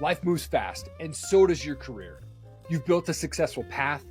Life moves fast, and so does your career. You've built a successful path,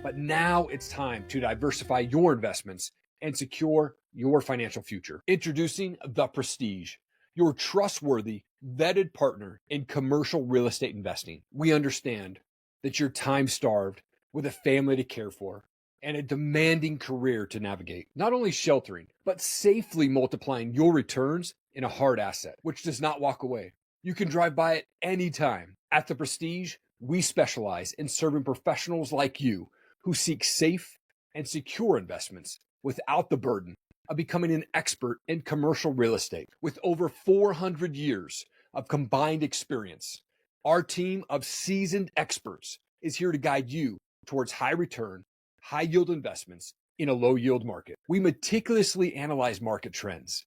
but now it's time to diversify your investments and secure your financial future. Introducing The Prestige, your trustworthy, vetted partner in commercial real estate investing. We understand that you're time-starved with a family to care for and a demanding career to navigate, not only sheltering, but safely multiplying your returns in a hard asset, which does not walk away. You can drive by it anytime. At The Prestige, we specialize in serving professionals like you who seek safe and secure investments without the burden of becoming an expert in commercial real estate. With over 400 years of combined experience, our team of seasoned experts is here to guide you towards high return, high yield investments in a low yield market. We meticulously analyze market trends,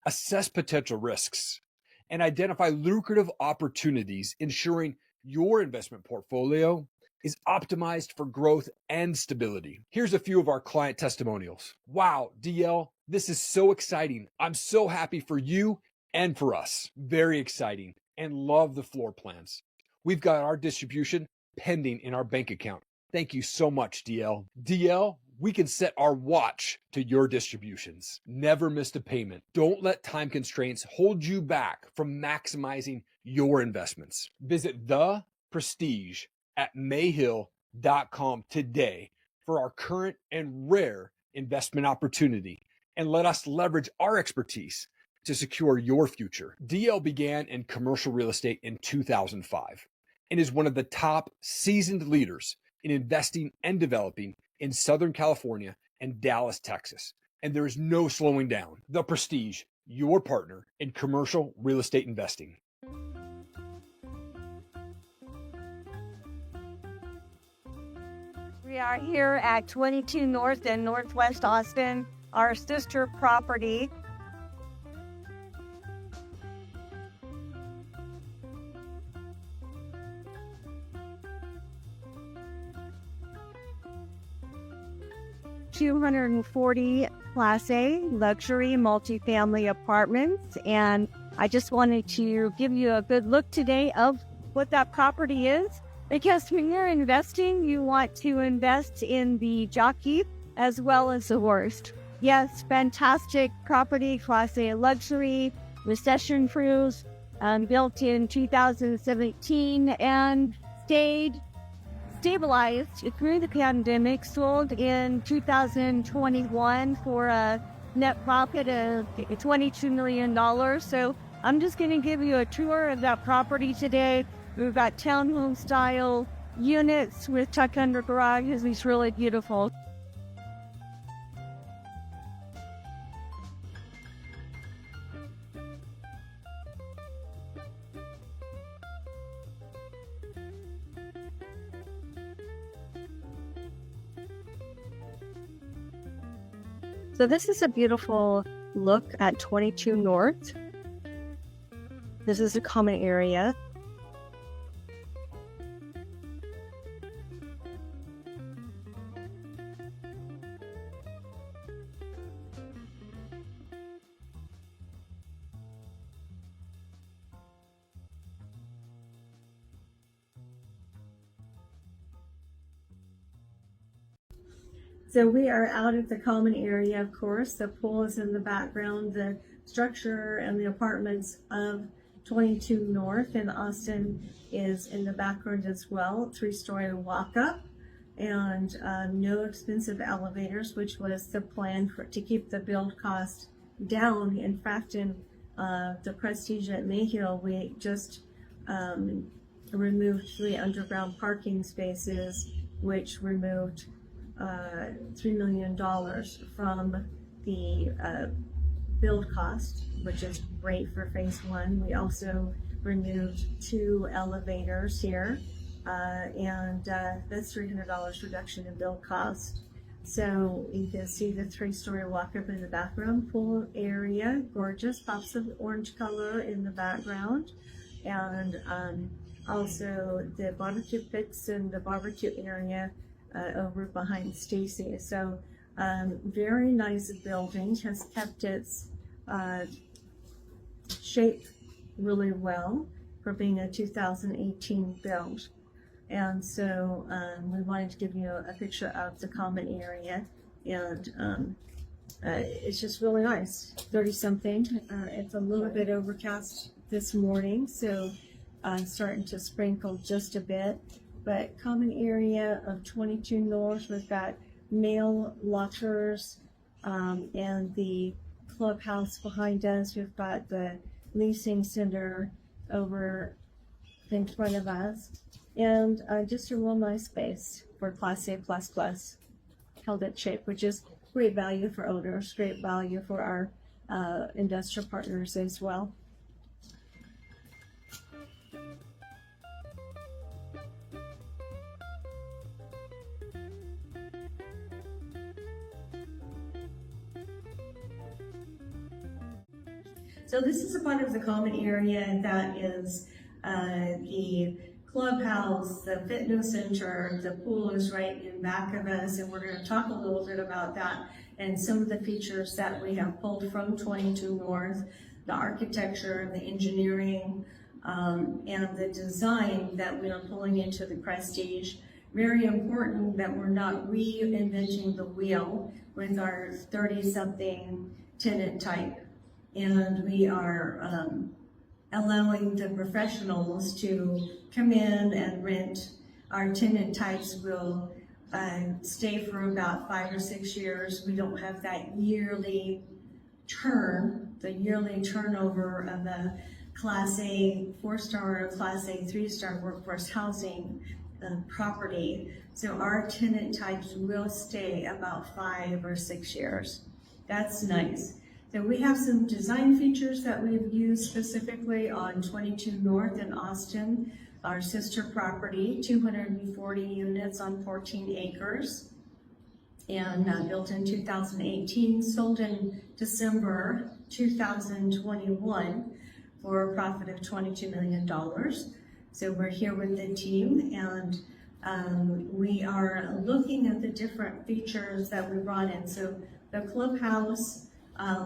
assess potential risks, and identify lucrative opportunities, ensuring your investment portfolio is optimized for growth and stability. Here's a few of our client testimonials. Wow, DL, this is so exciting. I'm so happy for you and for us. Very exciting, and love the floor plans. We've got our distribution pending in our bank account. Thank you so much, DL. DL, we can set our watch to your distributions. Never missed a payment. Don't let time constraints hold you back from maximizing your investments. Visit The Prestige at mayhill.com today for our current and rare investment opportunity, and let us leverage our expertise to secure your future. DL began in commercial real estate in 2005 and is one of the top seasoned leaders in investing and developing in Southern California and Dallas, Texas. And there is no slowing down. The Prestige, your partner in commercial real estate investing. We are here at 22 North in Northwest Austin, our sister property. $240 Class A luxury multifamily apartments, and I just wanted to give you a good look today of what that property is, because when you're investing, you want to invest in the jockey as well as the worst. Yes, fantastic property, Class A luxury, recession-proof, built in 2017 and stabilized through the pandemic, sold in 2021 for a net profit of $22 million. So I'm just going to give you a tour of that property today. We've got townhome style units with tuck under garages. It's really beautiful. So this is a beautiful look at 22 North. This is a common area. So we are out at the common area, of course. The pool is in the background. The structure and the apartments of 22 North in Austin is in the background as well. 3-story walk-up and no expensive elevators, which was the plan to keep the build cost down. In fact, in the Prestige at Mayhill, we just removed 3 underground parking spaces, which removed $3 million from the build cost, which is great for phase 1. We also removed 2 elevators here, and that's $300 reduction in build cost. So you can see the 3-story walk-up in the background, pool area, gorgeous, pops of orange color in the background, and also the barbecue pits and the barbecue area over behind Stacy. So very nice building, has kept its shape really well. for being a 2018 build. And so we wanted to give you a picture of the common area, and it's just really nice. 30 something. It's a little bit overcast this morning, so starting to sprinkle just a bit. But common area of 22 North, we've got mail lockers and the clubhouse behind us. We've got the leasing center over in front of us, and just a real nice space for Class A++, held at shape, which is great value for owners, great value for our industrial partners as well. So this is a part of the common area, and that is the clubhouse, the fitness center, the pool is right in back of us, and we're going to talk a little bit about that and some of the features that we have pulled from 22 North, the architecture, the engineering, and the design that we are pulling into the Prestige. Very important that we're not reinventing the wheel with our 30-something tenant type, and we are allowing the professionals to come in and rent. Our tenant types will stay for about 5 or 6 years. We don't have that yearly the yearly turnover of a Class A 4-star or Class A 3-star workforce housing property. So our tenant types will stay about 5 or 6 years. That's nice. So we have some design features that we've used specifically on 22 North in Austin, our sister property, 240 units on 14 acres, and built in 2018, sold in December 2021 for a profit of $22 million. So we're here with the team, and we are looking at the different features that we brought in. So the clubhouse,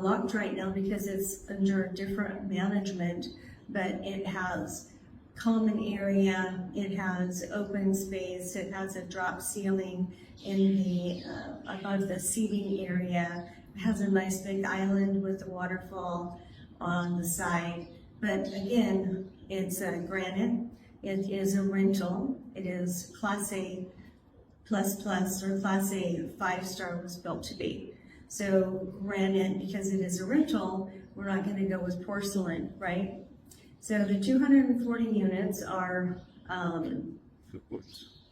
locked right now because it's under different management, but it has common area, it has open space, it has a drop ceiling in the above the seating area. It has a nice big island with the waterfall on the side. But again, it's granite. It is a rental. It is Class A++ or Class A 5-star was built to be. So granite, because it is a rental, we're not going to go with porcelain, right? So the 240 units are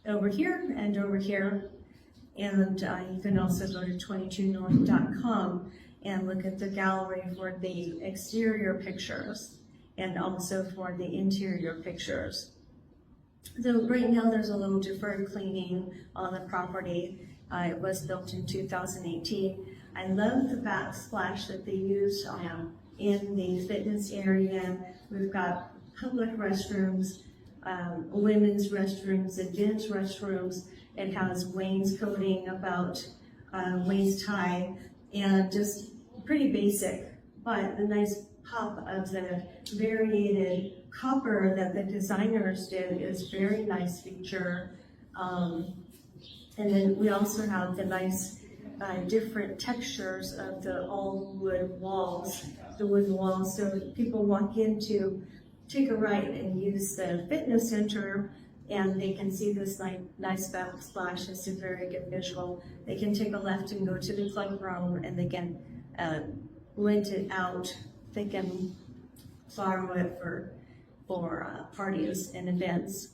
over here and over here. And you can also go to 22north.com and look at the gallery for the exterior pictures and also for the interior pictures. So right now there's a little deferred cleaning on the property. It was built in 2018. I love the backsplash that they used in the fitness area. We've got public restrooms, women's restrooms, advanced restrooms. It has wainscoting about waist high, and just pretty basic, but the nice pop of the variated copper that the designers did is very nice feature. And then we also have the nice different textures of the all wood walls, the wooden walls. So people walk in to take a right and use the fitness center, and they can see this nice backsplash. It's a very good visual. They can take a left and go to the club room, and they can rent it out. They can borrow it for parties and events.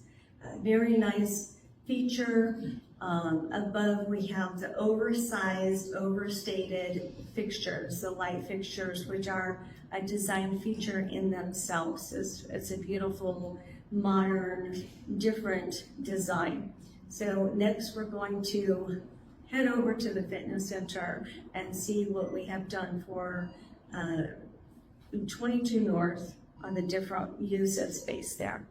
Very nice feature. Above we have the oversized, overstated fixtures, the light fixtures, which are a design feature in themselves. It's a beautiful, modern, different design. So next we're going to head over to the fitness center and see what we have done for 22 North on the different use of space there.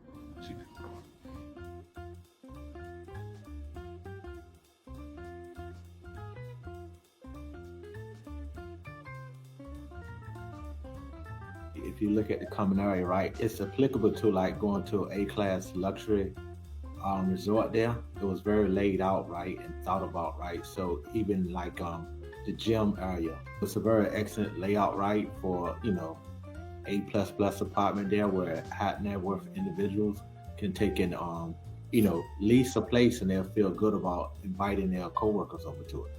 if you look at the common area, right, it's applicable to like going to an A-class luxury resort there. It was very laid out, right, and thought about, right. So even like the gym area, it's a very excellent layout, right, for A++ apartment there where high net worth individuals can take in lease a place and they'll feel good about inviting their coworkers over to it.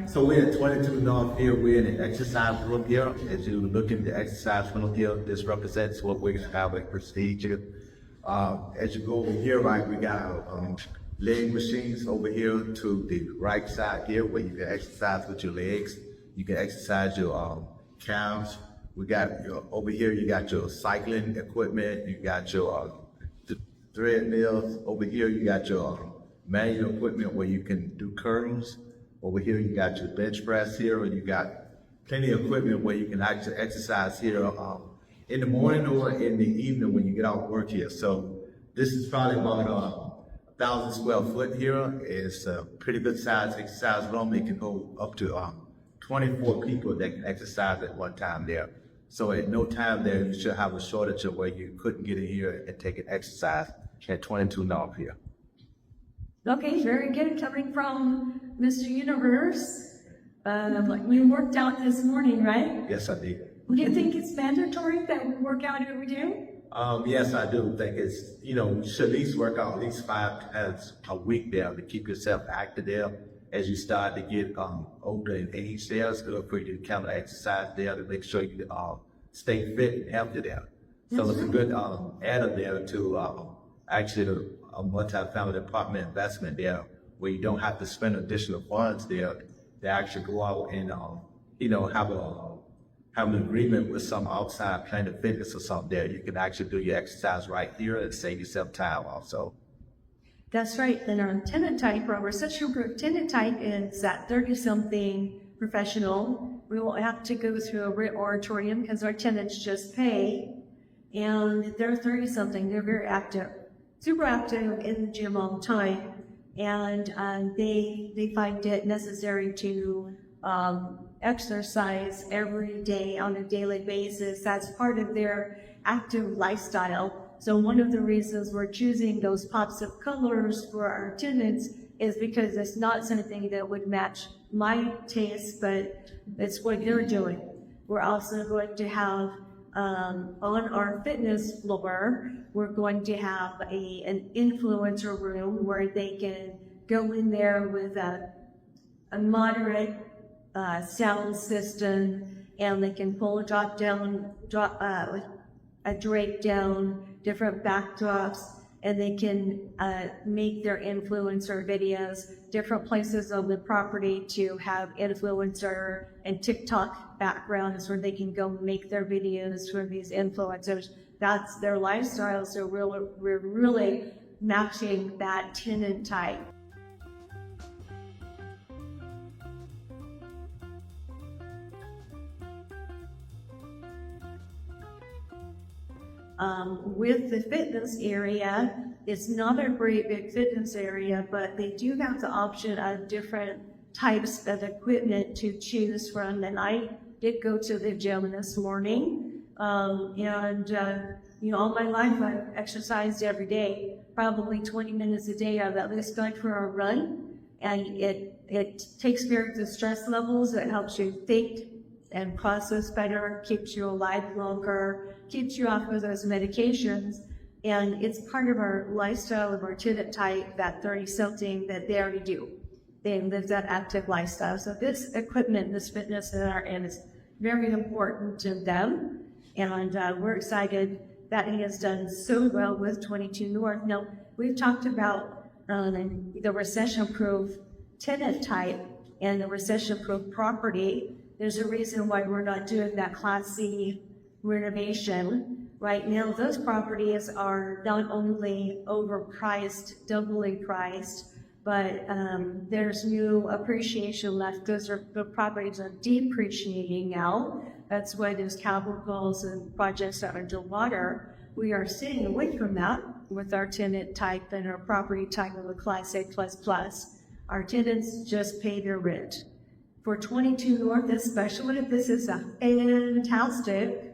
So we're at 22 North here. We're in the exercise room here. As you look in the exercise room here, this represents what we have a procedure. As you go over here, right, we got leg machines over here to the right side here where you can exercise with your legs. You can exercise your calves. We got over here, you got your cycling equipment. You got your treadmills. Over here, you got your manual equipment where you can do curls. Over here, you got your bench press here, and you got plenty of equipment where you can actually exercise here in the morning or in the evening when you get off work here. So this is probably about 1,000 square foot here. It's a pretty good size exercise room. It can hold up to 24 people that can exercise at one time there. So at no time there, you should have a shortage of where you couldn't get in here and take an exercise at 22 North here. Okay, very good. Coming from Mr. Universe, we worked out this morning, right? Yes, I did. Do you think it's mandatory that we work out every day? Yes, I do think it's, you should at least work out at least 5 times a week there to keep yourself active there. As you start to get older in age there, it's good for you to kind of exercise there to make sure you stay fit and healthy there. So it's a good add there to actually a multi-family apartment investment there, where you don't have to spend additional funds there to actually go out and have an agreement with some outside Planet Fitness or something there. You can actually do your exercise right here and save yourself time also. That's right. Then our tenant type, our recession-proof tenant type is that 30-something professional. We won't have to go through a writ moratorium because our tenants just pay, and they're 30-something. They're very active, super active in the gym all the time, and they find it necessary to exercise every day on a daily basis. That's part of their active lifestyle. So one of the reasons we're choosing those pops of colors for our tenants is because it's not something that would match my taste, but it's what they're doing. We're also going to have on our fitness floor, we're going to have an influencer room where they can go in there with a moderate sound system, and they can pull a drape down, different backdrops, and they can make their influencer videos, different places on the property to have influencer and TikTok backgrounds where they can go make their videos for these influencers. That's their lifestyle, so we're really matching that tenant type. With the fitness area, it's not a very big fitness area, but they do have the option of different types of equipment to choose from. And I did go to the gym this morning, all my life I've exercised every day, probably 20 minutes a day. I've at least gone for a run, and it takes care of the stress levels. It helps you think and process better, keeps you alive longer, keeps you off of those medications, and it's part of our lifestyle of our tenant type, that 30-something that they already do. They live that active lifestyle. So this equipment, this fitness that are in is very important to them, and we're excited that it has done so well with 22 North. Now, we've talked about the recession-proof tenant type and the recession-proof property. There's a reason why we're not doing that Class C renovation right now. Those properties are not only overpriced, doubly priced, but there's new appreciation left. The properties are depreciating now. That's why there's capital and projects that are underwater. We are staying away from that with our tenant type and our property type of a Class A++. Our tenants just pay their rent. For 22 North especially, this is a fantastic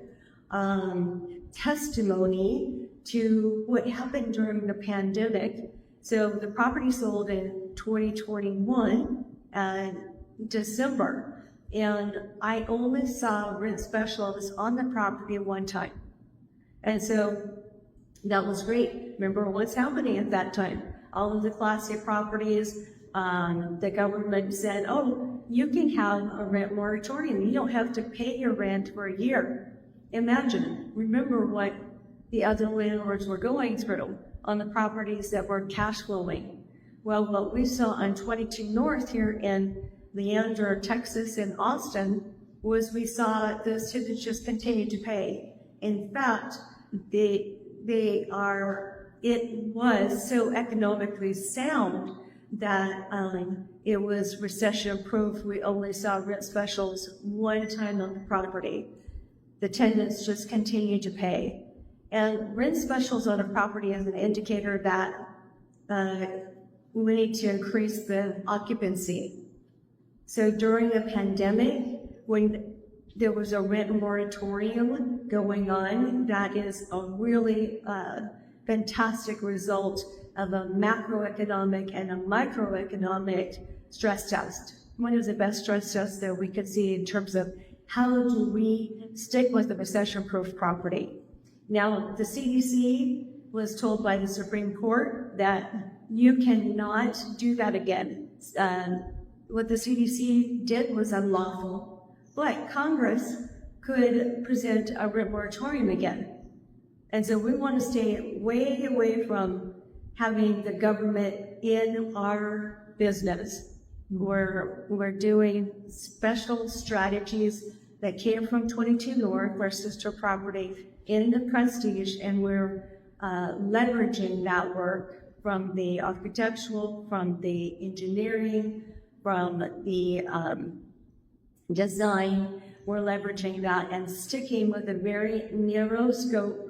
testimony to what happened during the pandemic. So the property sold in 2021 December, and I only saw rent specials on the property one time. And so that was great. Remember what's happening at that time. All of the Class A properties, the government said, oh, you can have a rent moratorium. You don't have to pay your rent for a year. Imagine, remember what the other landlords were going through on the properties that were cash flowing. Well, what we saw on 22 North here in Leander, Texas, and Austin was we saw the students just continue to pay. In fact, it was so economically sound that it was recession-proof. We only saw rent specials one time on the property. The tenants just continued to pay. And rent specials on a property is an indicator that we need to increase the occupancy. So during the pandemic, when there was a rent moratorium going on, that is a really fantastic result of a macroeconomic and a microeconomic stress test. One of the best stress tests that we could see in terms of how do we stick with the recession-proof property. Now, the CDC was told by the Supreme Court that you cannot do that again. What the CDC did was unlawful, but Congress could present a rent moratorium again. And so we want to stay way away from having the government in our business. We're doing special strategies that came from 22 North, our sister property, in the Prestige, and we're leveraging that work from the architectural, from the engineering, from the design. We're leveraging that and sticking with a very narrow scope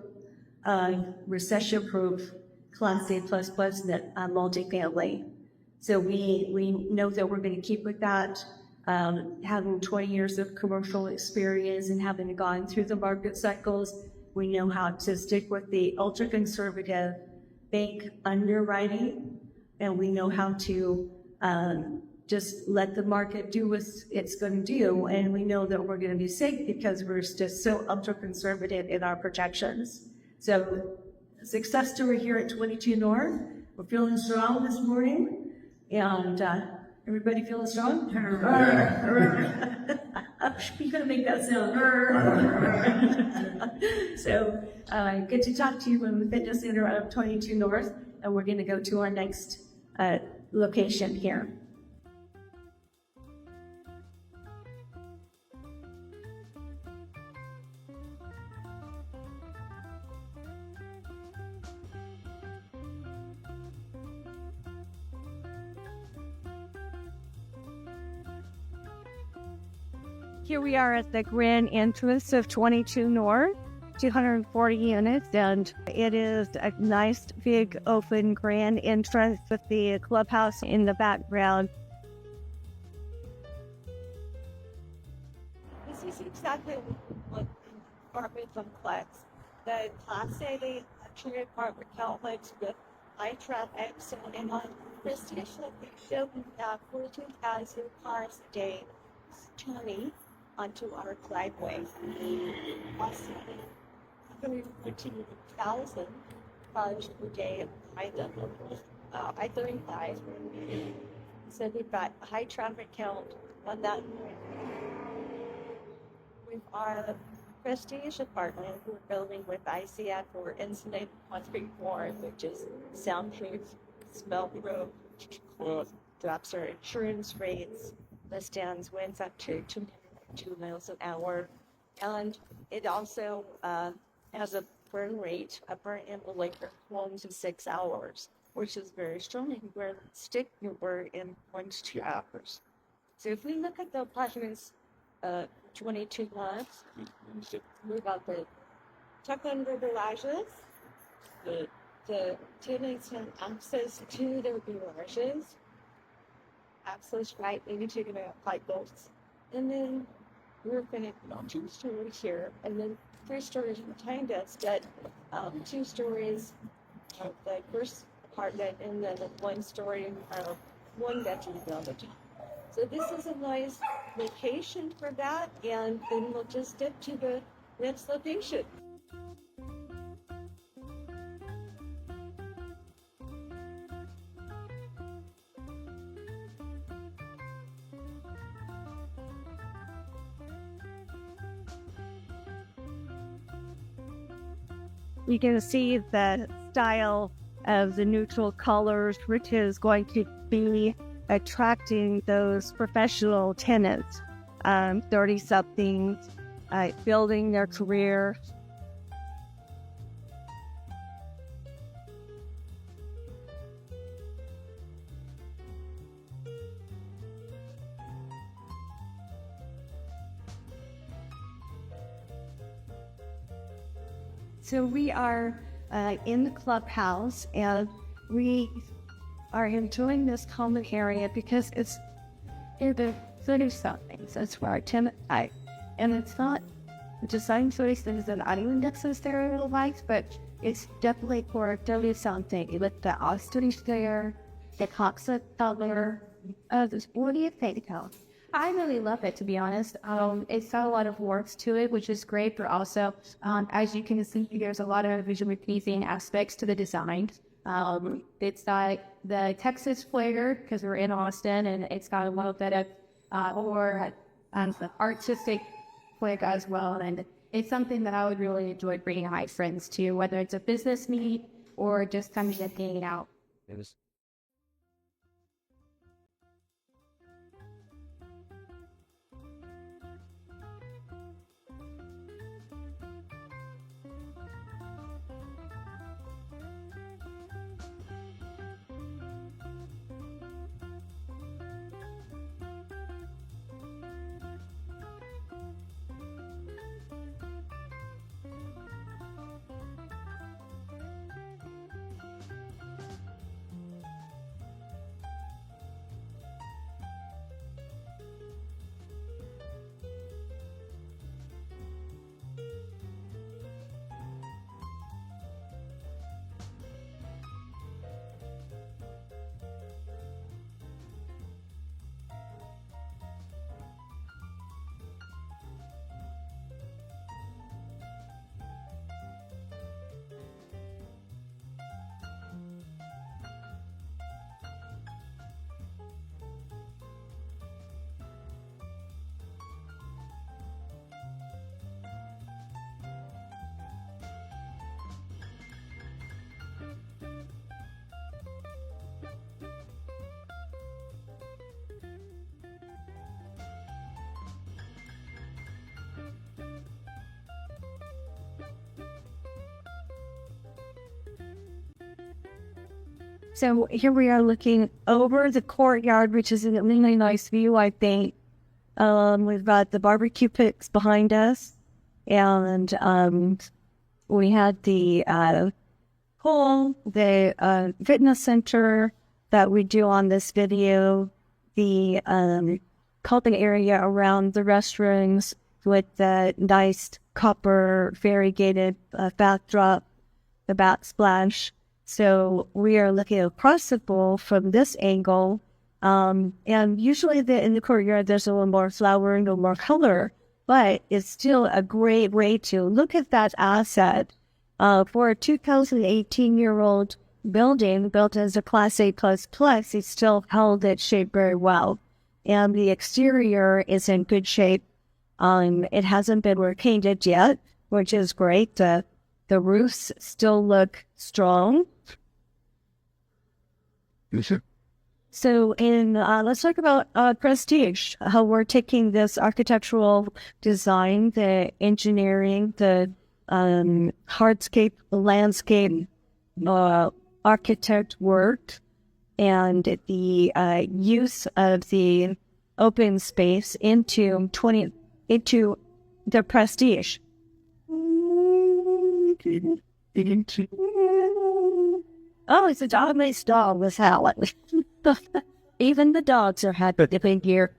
of recession-proof Class A++ multifamily. So we know that we're going to keep with that. Having 20 years of commercial experience and having gone through the market cycles, we know how to stick with the ultra-conservative bank underwriting, and we know how to just let the market do what it's going to do, and we know that we're going to be safe because we're just so ultra-conservative in our projections. So, success story here at 22 North. We're feeling strong this morning, and everybody feeling strong? You're going to make that sound. So, good to talk to you from the Fitness Center out of 22 North, and we're going to go to our next location here. Here we are at the grand entrance of 22 North, 240 units, and it is a nice, big, open, grand entrance with the clubhouse in the background. This is exactly what the apartment complex, the Class A luxury apartment complex with high traffic, so in on Prestige location, we have 14,000 cars a day, 20 onto our driveway. Also, 114,000 cars per day by the I-35. So we've got a high traffic count on that. We've our Prestige apartment we're building with ICF or insulated concrete floor, which is soundproof, smell-proof, drops our insurance rates, list-downs winds up to 2 miles an hour, and it also has a burn rate, a burn envelope of 1 to 6 hours, which is very strong. Where stick your burn in 1 to 2 hours. So if we look at the apartments, 22 months, we've got the tuck-under garages, the tenants have access to their garages, access right into the pipe bolts. And then we're gonna build 2 stories here, and then 3 stories behind us, but 2 stories of the first apartment, and then 1 story of 1-bedroom building. So this is a nice location for that, and then we'll just get to the next location. You can see the style of the neutral colors, which is going to be attracting those professional tenants, 30-somethings, building their career. So we are in the clubhouse, and we are enjoying this common area because it's in the 30-somethings. That's where our tenant type. And it's not design choices that anyone necessarily likes, but it's definitely for 30-something. With the ostrich there, the concept color. What do you think, Cal? I really love it, to be honest. It's got a lot of works to it, which is great, but also, as you can see, there's a lot of visually pleasing aspects to the design. It's got the Texas flair, because we're in Austin, and it's got a little bit of more artistic flair as well. And it's something that I would really enjoy bringing my friends to, whether it's a business meet or just kind of hanging out. So here we are looking over the courtyard, which is a really nice view, I think. We've got the barbecue pits behind us, and we had the pool, the fitness center that we do on this video, the coping area around the restrooms with the nice copper variegated backdrop, the backsplash. So we are looking across the pool from this angle, and usually in the courtyard there's a little more flowering, a little more color, but it's still a great way to look at that asset. For a 2018-year-old building built as a Class A++, it still held its shape very well, and the exterior is in good shape. It hasn't been repainted yet, which is great. The roofs still look strong. So let's talk about prestige, how we're taking this architectural design, the engineering, the hardscape, landscape, architect work, and the use of the open space into the prestige. Oh, it's a dog-based dog with Helen. Even the dogs are happy to be here.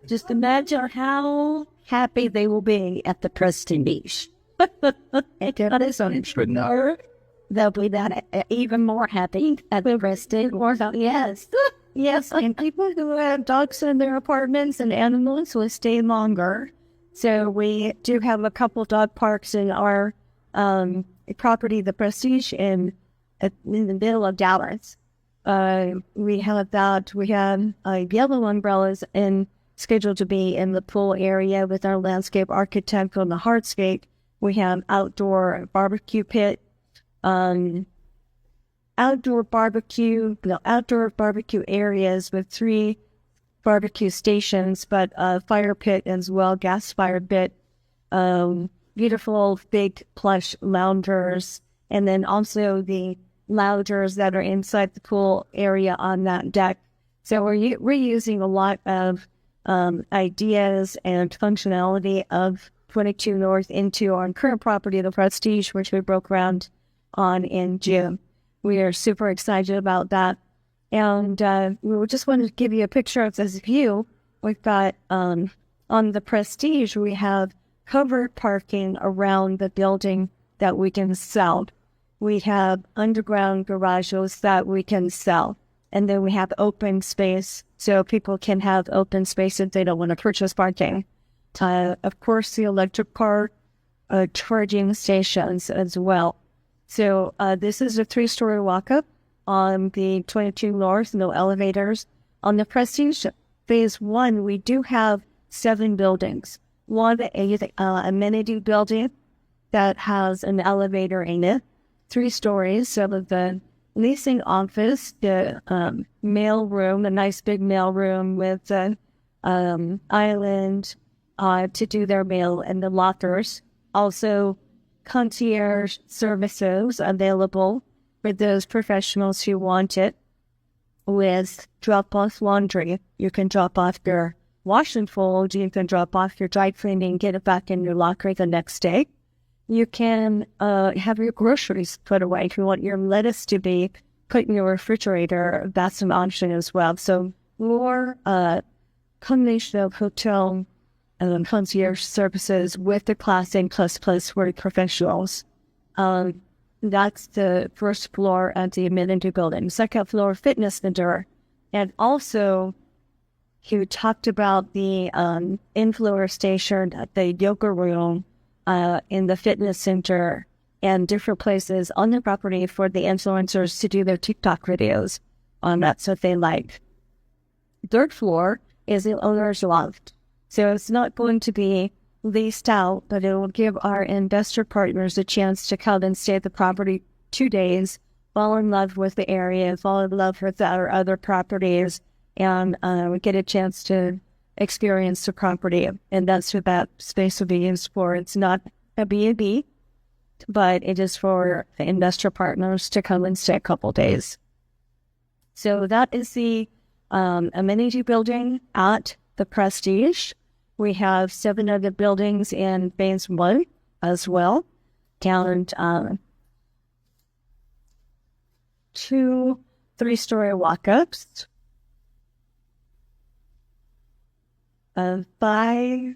Just imagine how happy they will be at the Prestige. That is an entrepreneur. They'll be that even more happy at the Prestige. Yes. Yes, and people who have dogs in their apartments and animals will stay longer. So we do have a couple dog parks in our property, the Prestige, in the middle of Dallas. We have that. We have yellow umbrellas scheduled to be in the pool area with our landscape architect on the hardscape. We have outdoor barbecue pit, outdoor barbecue areas with 3 barbecue stations, but a fire pit as well, gas fire pit, beautiful big plush loungers, and then also the loungers that are inside the pool area on that deck. So we're using a lot of ideas and functionality of 22 North into our current property, the Prestige, which we broke ground on in June. We are super excited about that. And we just wanted to give you a picture of this view. We've got, on the Prestige, we have covered parking around the building that we can sell. We have underground garages that we can sell. And then we have open space, so people can have open space if they don't want to purchase parking. Of course, the electric car charging stations as well. So this is a 3-story walk-up on the 22 North, no elevators. On the Prestige Phase 1, we do have 7 buildings. One is an amenity building that has an elevator in it, 3 stories. So the leasing office, the mail room, a nice big mail room with an island to do their mail, and the lockers. Also, concierge services available for those professionals who want it, with drop-off laundry. You can drop off your wash and fold, you can drop off your dry cleaning, get it back in your locker the next day. You can have your groceries put away. If you want your lettuce to be put in your refrigerator, that's an option as well. So more combination of hotel and concierge services with the Class A++ for professionals. That's the first floor of the amenity building. Second floor, fitness center. And also, you talked about the inflower station, the yoga room in the fitness center, and different places on the property for the influencers to do their TikTok videos. That's what they like. Third floor is the owner's loft. So it's not going to be leased out, but it will give our investor partners a chance to come and stay at the property 2 days, fall in love with the area, fall in love with our other properties, and we get a chance to experience the property. And that's what that space will be used for. It's not a B&B, but it is for the investor partners to come and stay a couple days. So that is the amenity building at the Prestige. We have 7 other buildings in Phase 1 as well, and 2 3-story walk-ups, 5.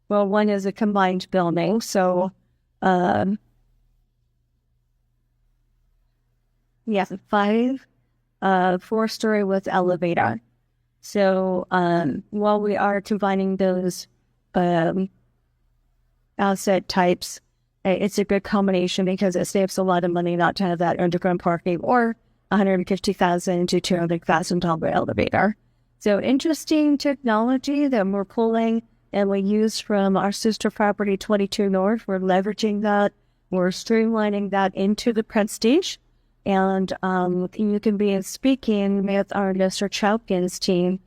Well, one is a combined building, so 5 4-story with elevator. So while we are combining those asset types, it's a good combination because it saves a lot of money not to have that underground parking or $150,000 to $200,000 elevator. So interesting technology that we're pulling and we use from our sister property 22 North. We're leveraging that. We're streamlining that into the Prestige. And you can be speaking with our Mr. Chowkins team,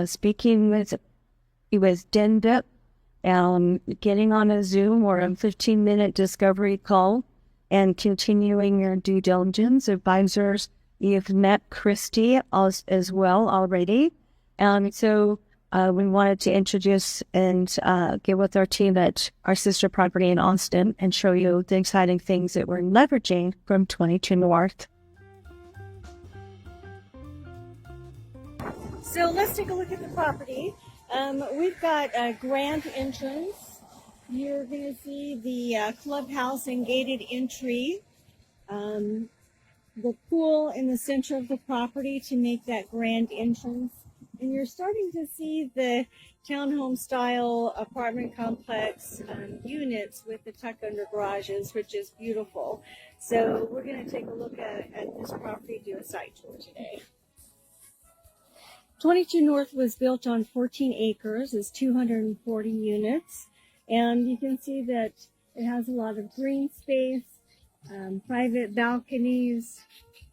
speaking with Dendip, getting on a Zoom or a 15-minute discovery call, and continuing your due diligence. Advisors, you've met Christy as well already. And so we wanted to introduce and get with our team at our sister property in Austin and show you the exciting things that we're leveraging from 22 North. So let's take a look at the property. We've got a grand entrance. You're going to see the clubhouse and gated entry. The pool in the center of the property to make that grand entrance. And you're starting to see the townhome style apartment complex units with the tuck under garages, which is beautiful. So we're going to take a look at this property, do a site tour today. 22 North was built on 14 acres, is 240 units. And you can see that it has a lot of green space, private balconies,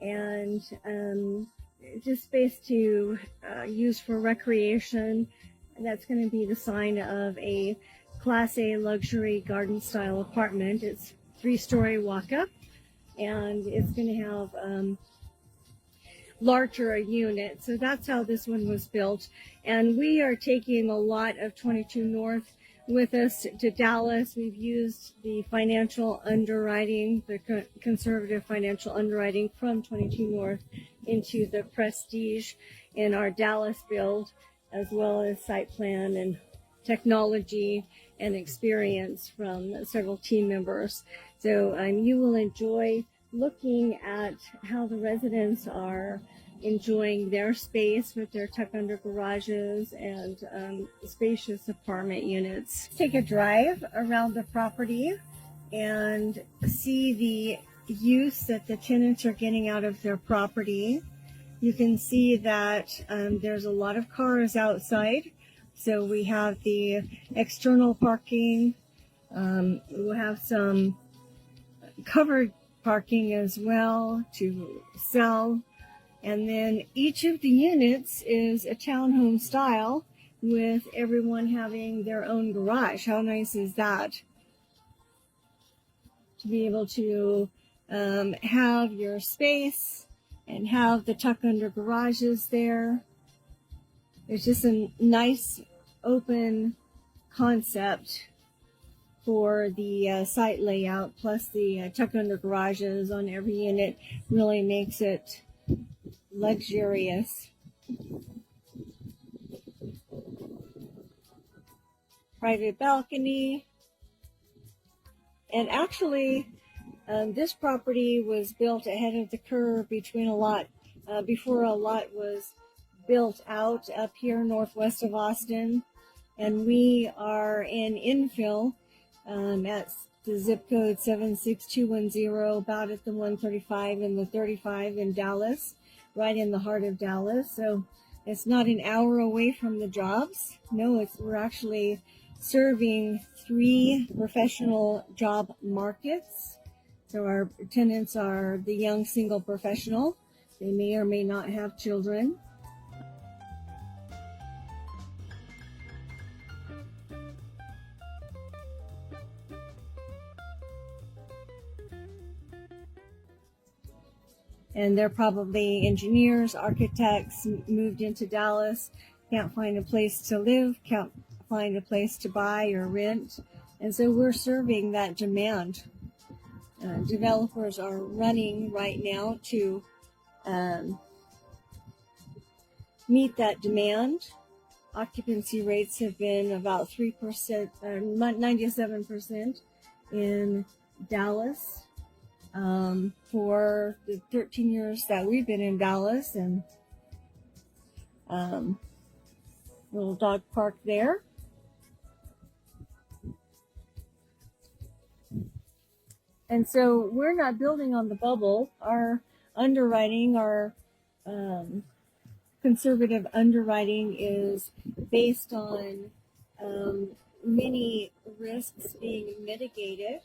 and just space to use for recreation. And that's going to be the sign of a Class A luxury garden style apartment. It's 3-story walk up, and it's going to have larger units. So that's how this one was built. And we are taking a lot of 22 North with us to Dallas. We've used the financial underwriting, the conservative financial underwriting from 22 North into the prestige in our Dallas build, as well as site plan and technology and experience from several team members. So you will enjoy looking at how the residents are enjoying their space with their tuck under garages and spacious apartment units. Take a drive around the property and see the use that the tenants are getting out of their property. You can see that there's a lot of cars outside. So we have the external parking. We'll have some covered parking as well to sell. And then each of the units is a townhome style with everyone having their own garage. How nice is that? To be able to have your space and have the tuck under garages there. It's just a nice open concept for the site layout, plus the tuck under garages on every unit really makes it luxurious. Private balcony. And actually, this property was built ahead of the curve between a lot, before a lot was built out up here northwest of Austin. And we are in infill at the zip code 76210, about at the 135 and the 35 in Dallas, right in the heart of Dallas. So it's not an hour away from the jobs. No, we're actually serving 3 professional job markets. So our tenants are the young single professional. They may or may not have children. And they're probably engineers, architects, moved into Dallas, can't find a place to live, can't find a place to buy or rent. And so we're serving that demand. Developers are running right now to meet that demand. Occupancy rates have been about 3%, 97% in Dallas. For the 13 years that we've been in Dallas, and little dog park there. And so we're not building on the bubble. Our underwriting, our conservative underwriting is based on many risks being mitigated.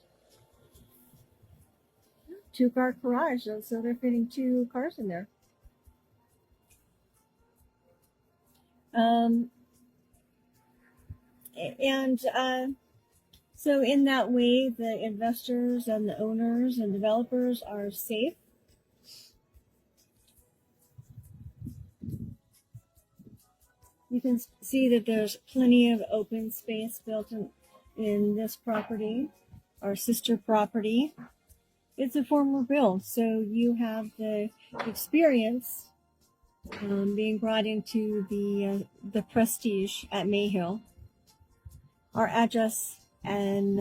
2-car garage, so they're fitting 2 cars in there. So in that way, the investors and the owners and developers are safe. You can see that there's plenty of open space built in this property, our sister property. It's a former build, so you have the experience being brought into the Prestige at Mayhill. Our address in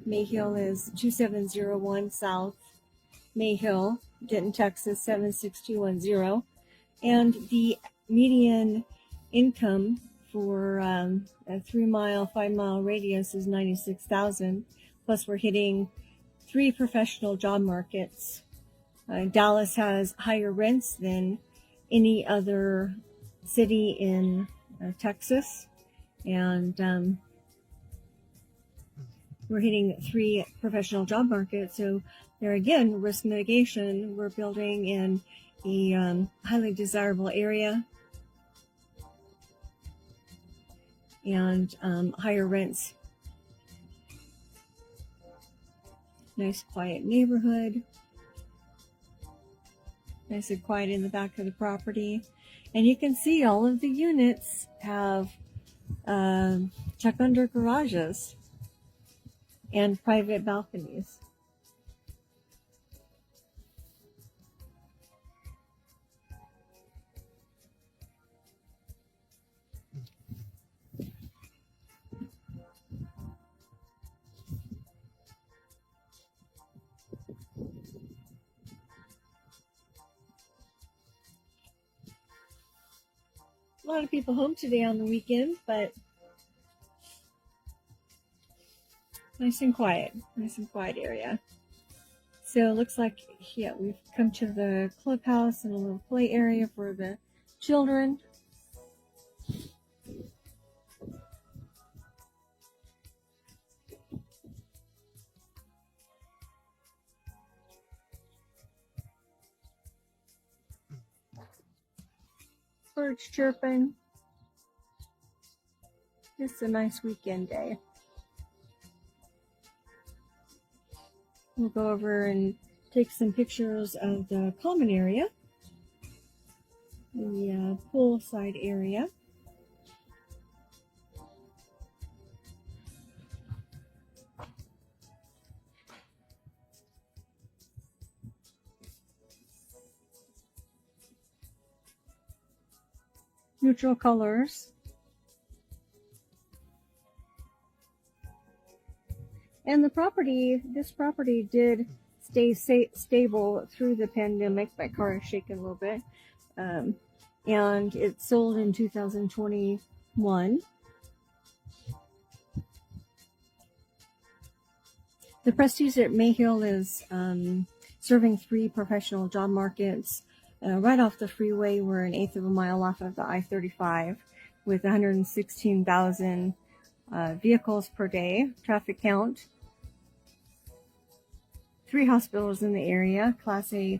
Mayhill is 2701 South Mayhill, Denton, Texas 76210. And the median income for a 3-mile, 5-mile radius is $96,000. Plus, we're hitting 3 professional job markets. Dallas has higher rents than any other city in Texas, and we're hitting 3 professional job markets. So there again, risk mitigation. We're building in a highly desirable area and higher rents. Nice quiet neighborhood. Nice and quiet in the back of the property. And you can see all of the units have check under garages and private balconies. A lot of people home today on the weekend, but nice and quiet area. So it looks like, yeah, we've come to the clubhouse and a little play area for the children. Birds chirping. Just a nice weekend day. We'll go over and take some pictures of the common area, the poolside area. Neutral colors. And this property did stay stable through the pandemic. My car is shaking a little bit. And it sold in 2021. The Prestige at Mayhill is serving 3 professional job markets. Right off the freeway, we're an 1/8 of a mile off of the I-35 with 116,000 vehicles per day, traffic count. 3 hospitals in the area, Class A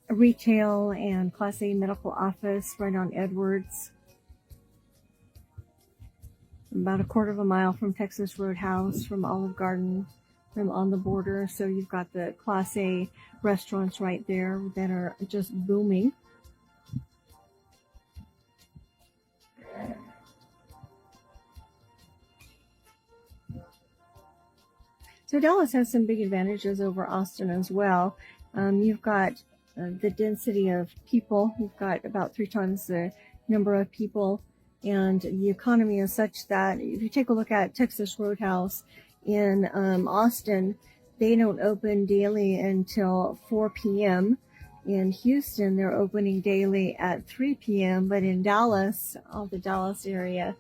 retail and Class A medical office right on Edwards. About 1/4 of a mile from Texas Roadhouse, from Olive Garden, from on the border. So you've got the Class A restaurants right there that are just booming. So Dallas has some big advantages over Austin as well. You've got the density of people. You've got about 3 times the number of people, and the economy is such that if you take a look at Texas Roadhouse in Austin, they don't open daily until 4 p.m. In Houston, they're opening daily at 3 p.m. But in Dallas, all the Dallas area,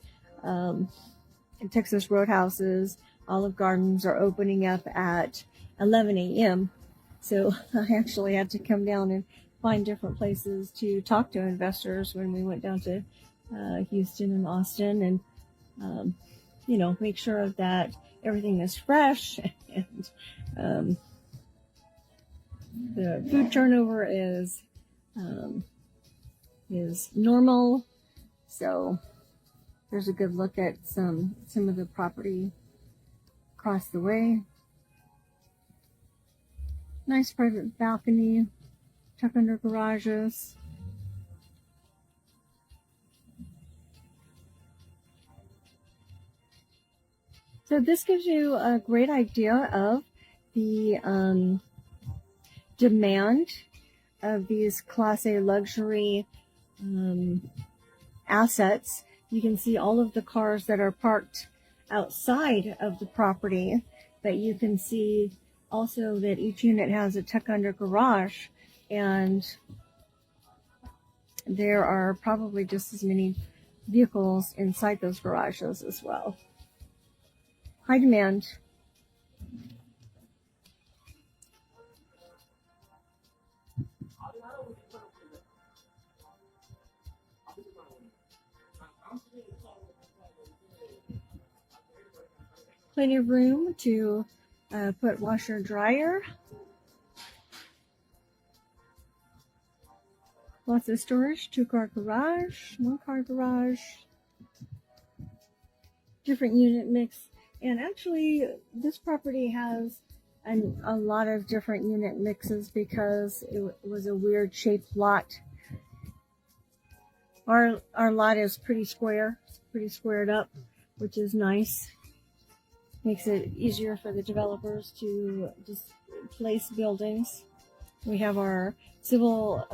Texas Roadhouses, Olive Gardens are opening up at 11 a.m. So I actually had to come down and find different places to talk to investors when we went down to Houston and Austin, and make sure that everything is fresh and the food turnover is normal. So there's a good look at some of the property across the way. Nice private balcony, tuck under garages. So this gives you a great idea of the demand of these Class A luxury assets, you can see all of the cars that are parked outside of the property, but you can see also that each unit has a tuck under garage, and there are probably just as many vehicles inside those garages as well. High demand. Plenty of room to put washer and dryer. Lots of storage, 2-car garage, 1-car garage, different unit mix. And actually, this property has a lot of different unit mixes because it was a weird shaped lot. Our lot is pretty square, it's pretty squared up, which is nice. Makes it easier for the developers to just place buildings. We have our civil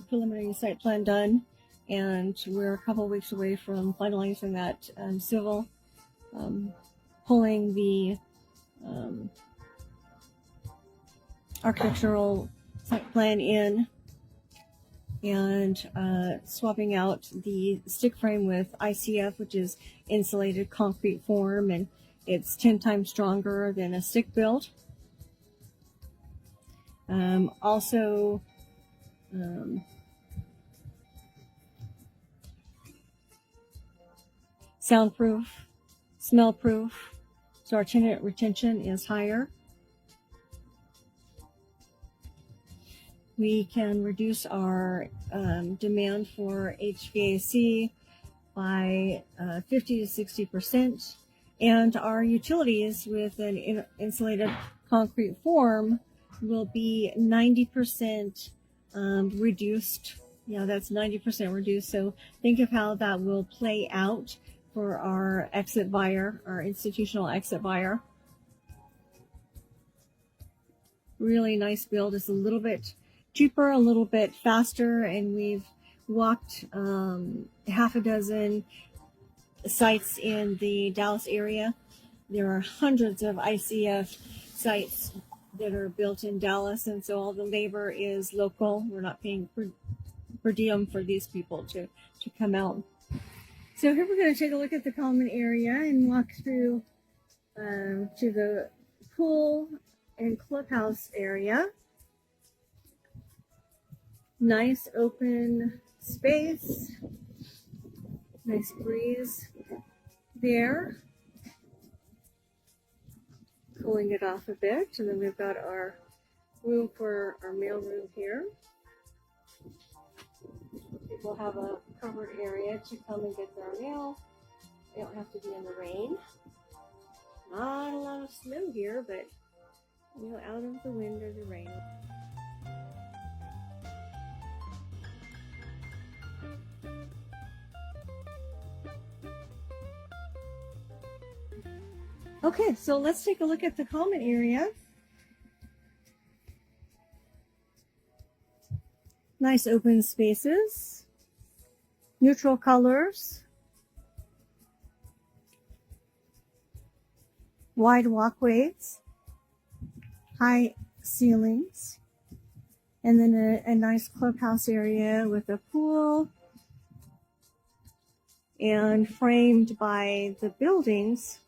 preliminary site plan done, and we're a couple of weeks away from finalizing that civil, pulling the architectural site plan in, and swapping out the stick frame with ICF, which is insulated concrete form, and it's 10 times stronger than a stick build. Also, soundproof, smell proof, so our tenant retention is higher. We can reduce our demand for HVAC by 50 to 60%, and our utilities with an insulated concrete form will be 90% reduced. Yeah, that's 90% reduced. So think of how that will play out for our exit buyer, our institutional exit buyer. Really nice build. It's a little bit cheaper, a little bit faster, and we've walked half a dozen sites in the Dallas area. There are hundreds of ICF sites that are built in Dallas, and so all the labor is local. We're not paying per diem for these people to come out. So here we're going to take a look at the common area and walk through to the pool and clubhouse area. Nice open space, nice breeze there, cooling it off a bit. And then we've got our room for our mail room here. People have a covered area to come and get their mail. They don't have to be in the rain. Not a lot of snow here, but you know, out of the wind or the rain. Okay, so let's take a look at the common area. Nice open spaces, neutral colors, wide walkways, high ceilings, and then a nice clubhouse area with a pool, and framed by the buildings,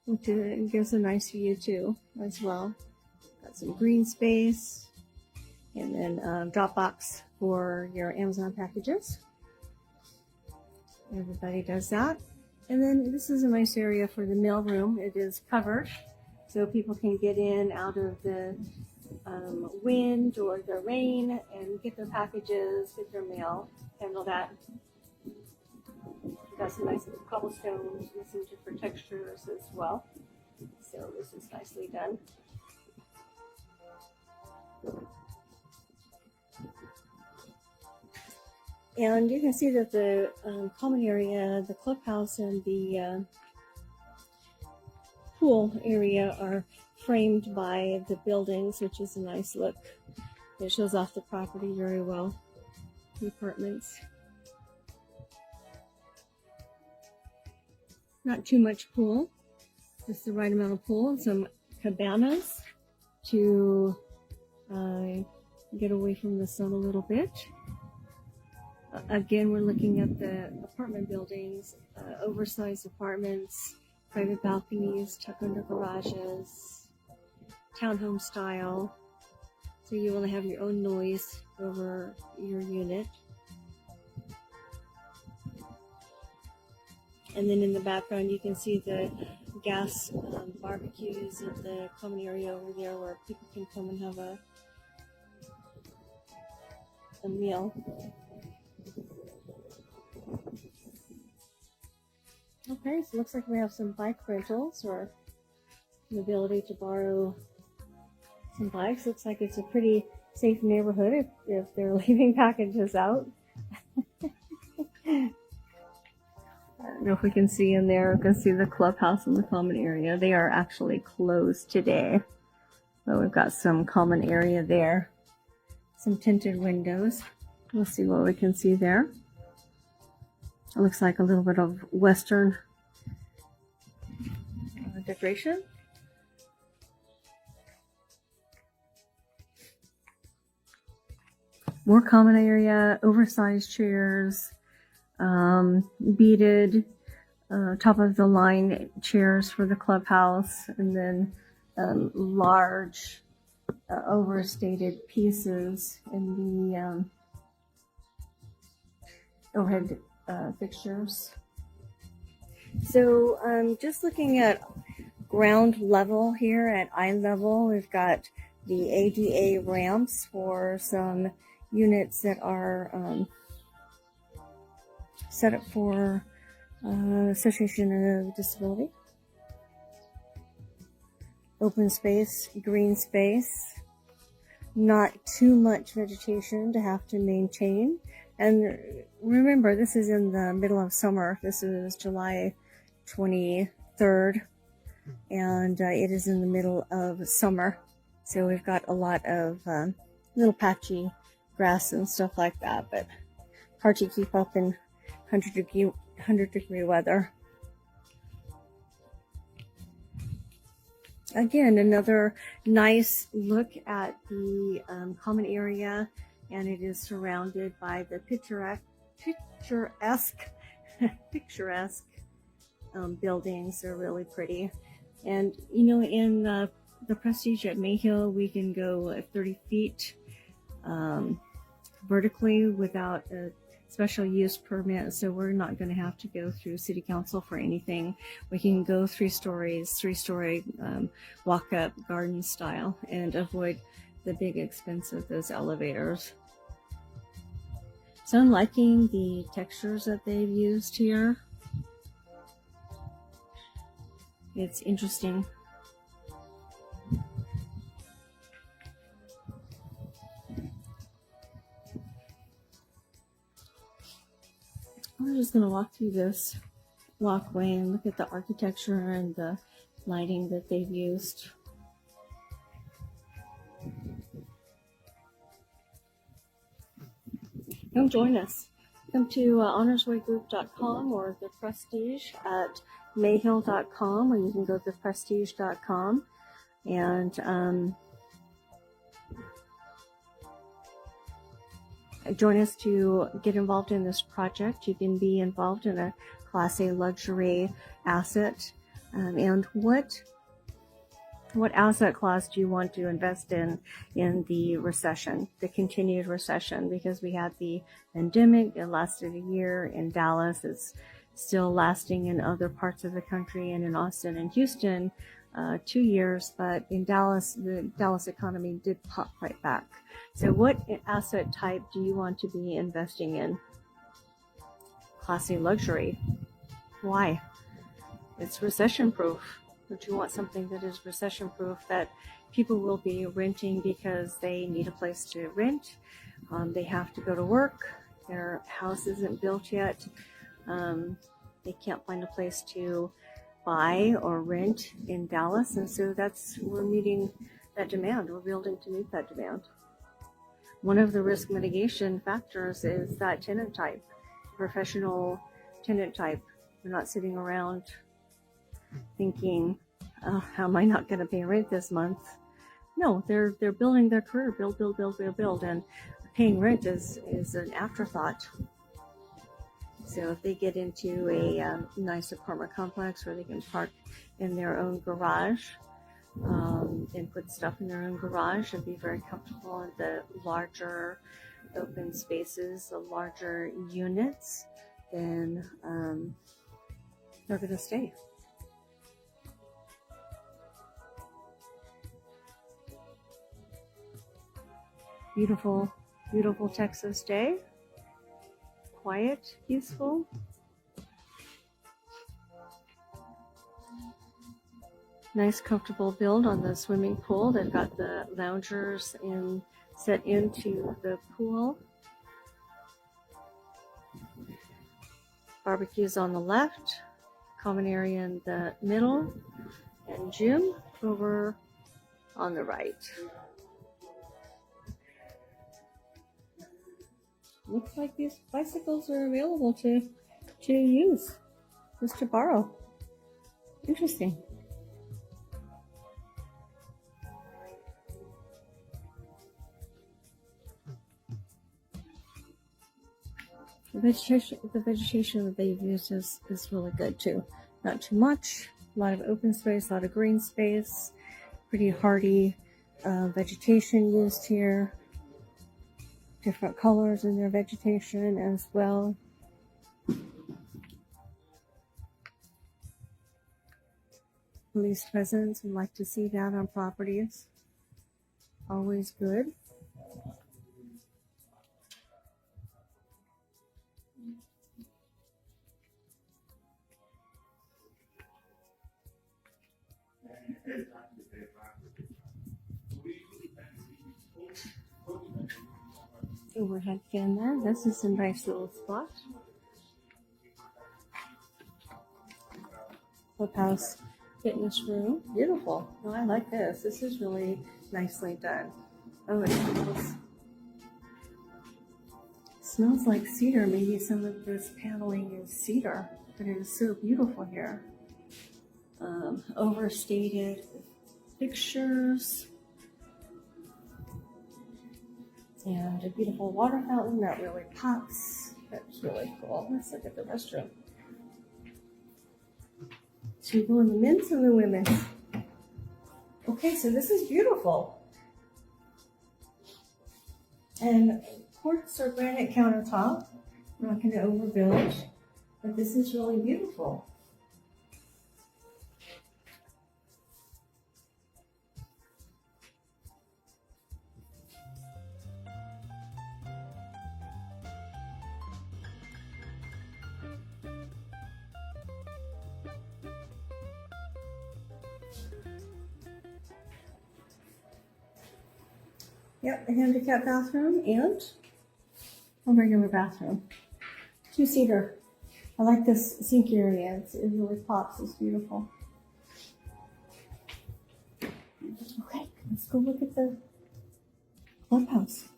which gives a nice view too as well. Got some green space, and then drop box for your Amazon packages. Everybody does that. And then this is a nice area for the mail room. It is covered, so people can get in out of the wind or the rain and get their packages, get their mail, handle that. Got some nice cobblestones with some different textures as well. So this is nicely done. And you can see that the common area, the clubhouse, and the pool area are framed by the buildings, which is a nice look. It shows off the property very well. The apartments. Not too much pool, just the right amount of pool, and some cabanas to get away from the sun a little bit. Again, we're looking at the apartment buildings, oversized apartments, private balconies, tucked under garages, townhome style. So you want to have your own noise over your unit. And then in the background, you can see the gas barbecues at the common area over there where people can come and have a meal. Okay, so it looks like we have some bike rentals or the ability to borrow some bikes. Looks like it's a pretty safe neighborhood if they're leaving packages out. I don't know if we can see in there. We can see the clubhouse in the common area. They are actually closed today, but we've got some common area there. Some tinted windows. We'll see what we can see there. It looks like a little bit of Western decoration. More common area, oversized chairs, beaded, top of the line chairs for the clubhouse, and then large overstated pieces in the overhead fixtures. So just looking at ground level here at eye level, we've got the ADA ramps for some units that are set up for Association of Disability. Open space, green space, not too much vegetation to have to maintain. And remember, this is in the middle of summer. This is July 23rd, and it is in the middle of summer. So we've got a lot of little patchy grass and stuff like that, but hard to keep up in 100-degree weather. Again, another nice look at the common area, and it is surrounded by the picturesque buildings. They're really pretty. And you know, in the Prestige at Mayhill, we can go 30 feet vertically without a special use permit, so we're not going to have to go through city council for anything. We can go 3-story walk-up garden style and avoid the big expense of those elevators. So I'm liking the textures that they've used here. It's interesting. We're just going to walk through this walkway and look at the architecture and the lighting that they've used. Come join us. Come to honorswaygroup.com or the Prestige at mayhill.com, or you can go to prestige.com and join us to get involved in this project. You can be involved in a Class A luxury asset. And what asset class do you want to invest in the recession, the continued recession? Because we had the pandemic, it lasted a year in Dallas. It's still lasting in other parts of the country and in Austin and Houston, 2 years. But in Dallas, the Dallas economy did pop right back. So what asset type do you want to be investing in? Class A luxury. Why? It's recession-proof. Don't you want something that is recession-proof, that people will be renting because they need a place to rent? They have to go to work. Their house isn't built yet. They can't find a place to buy or rent in Dallas. And so we're meeting that demand. We're building to meet that demand. one of the risk mitigation factors is that tenant type, professional tenant type. They're not sitting around thinking, oh, how am I not going to pay rent this month? No, they're building their career, build, and paying rent is an afterthought. So if they get into a nice apartment complex where they can park in their own garage and put stuff in their own garage and be very comfortable in the larger open spaces, the larger units, then they're going to stay. Beautiful, beautiful Texas day. Quiet, peaceful. Nice, comfortable build on the swimming pool. They've got the loungers set into the pool. Barbecues on the left, common area in the middle, and gym over on the right. Looks like these bicycles are available to use, just to borrow. Interesting. The vegetation that they've used is really good too. Not too much, a lot of open space, a lot of green space, pretty hardy vegetation used here. Different colors in their vegetation as well. Police presence, we like to see that on properties. Always good. Overhead fan there. This is a nice little spot. Clubhouse fitness room. Beautiful. Oh, I like this. This is really nicely done. Oh, it smells like cedar. Maybe some of this paneling is cedar, but it is so beautiful here. Overstated fixtures. And a beautiful water fountain that really pops. That's really cool. Let's look at the restroom. Should we go in the men's or the women's? Okay, so this is beautiful. And quartz or granite countertop. I'm not going to overbuild, but this is really beautiful. Yep, a handicap bathroom and a regular bathroom. Two-seater. I like this sink area. It really pops. It's beautiful. Okay, let's go look at the clubhouse.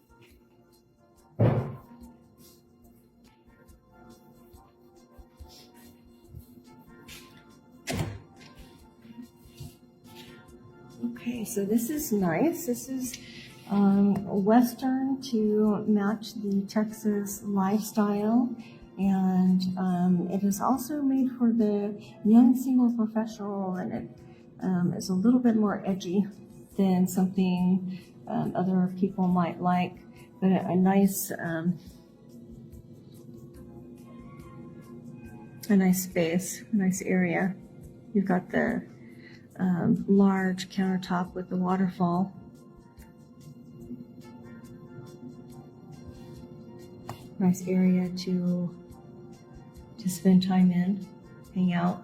Okay, so this is nice. This is Western to match the Texas lifestyle, and it is also made for the young single professional, and it is a little bit more edgy than something other people might like, but a nice space, a nice area. You've got the large countertop with the waterfall. Nice area to spend time in, hang out,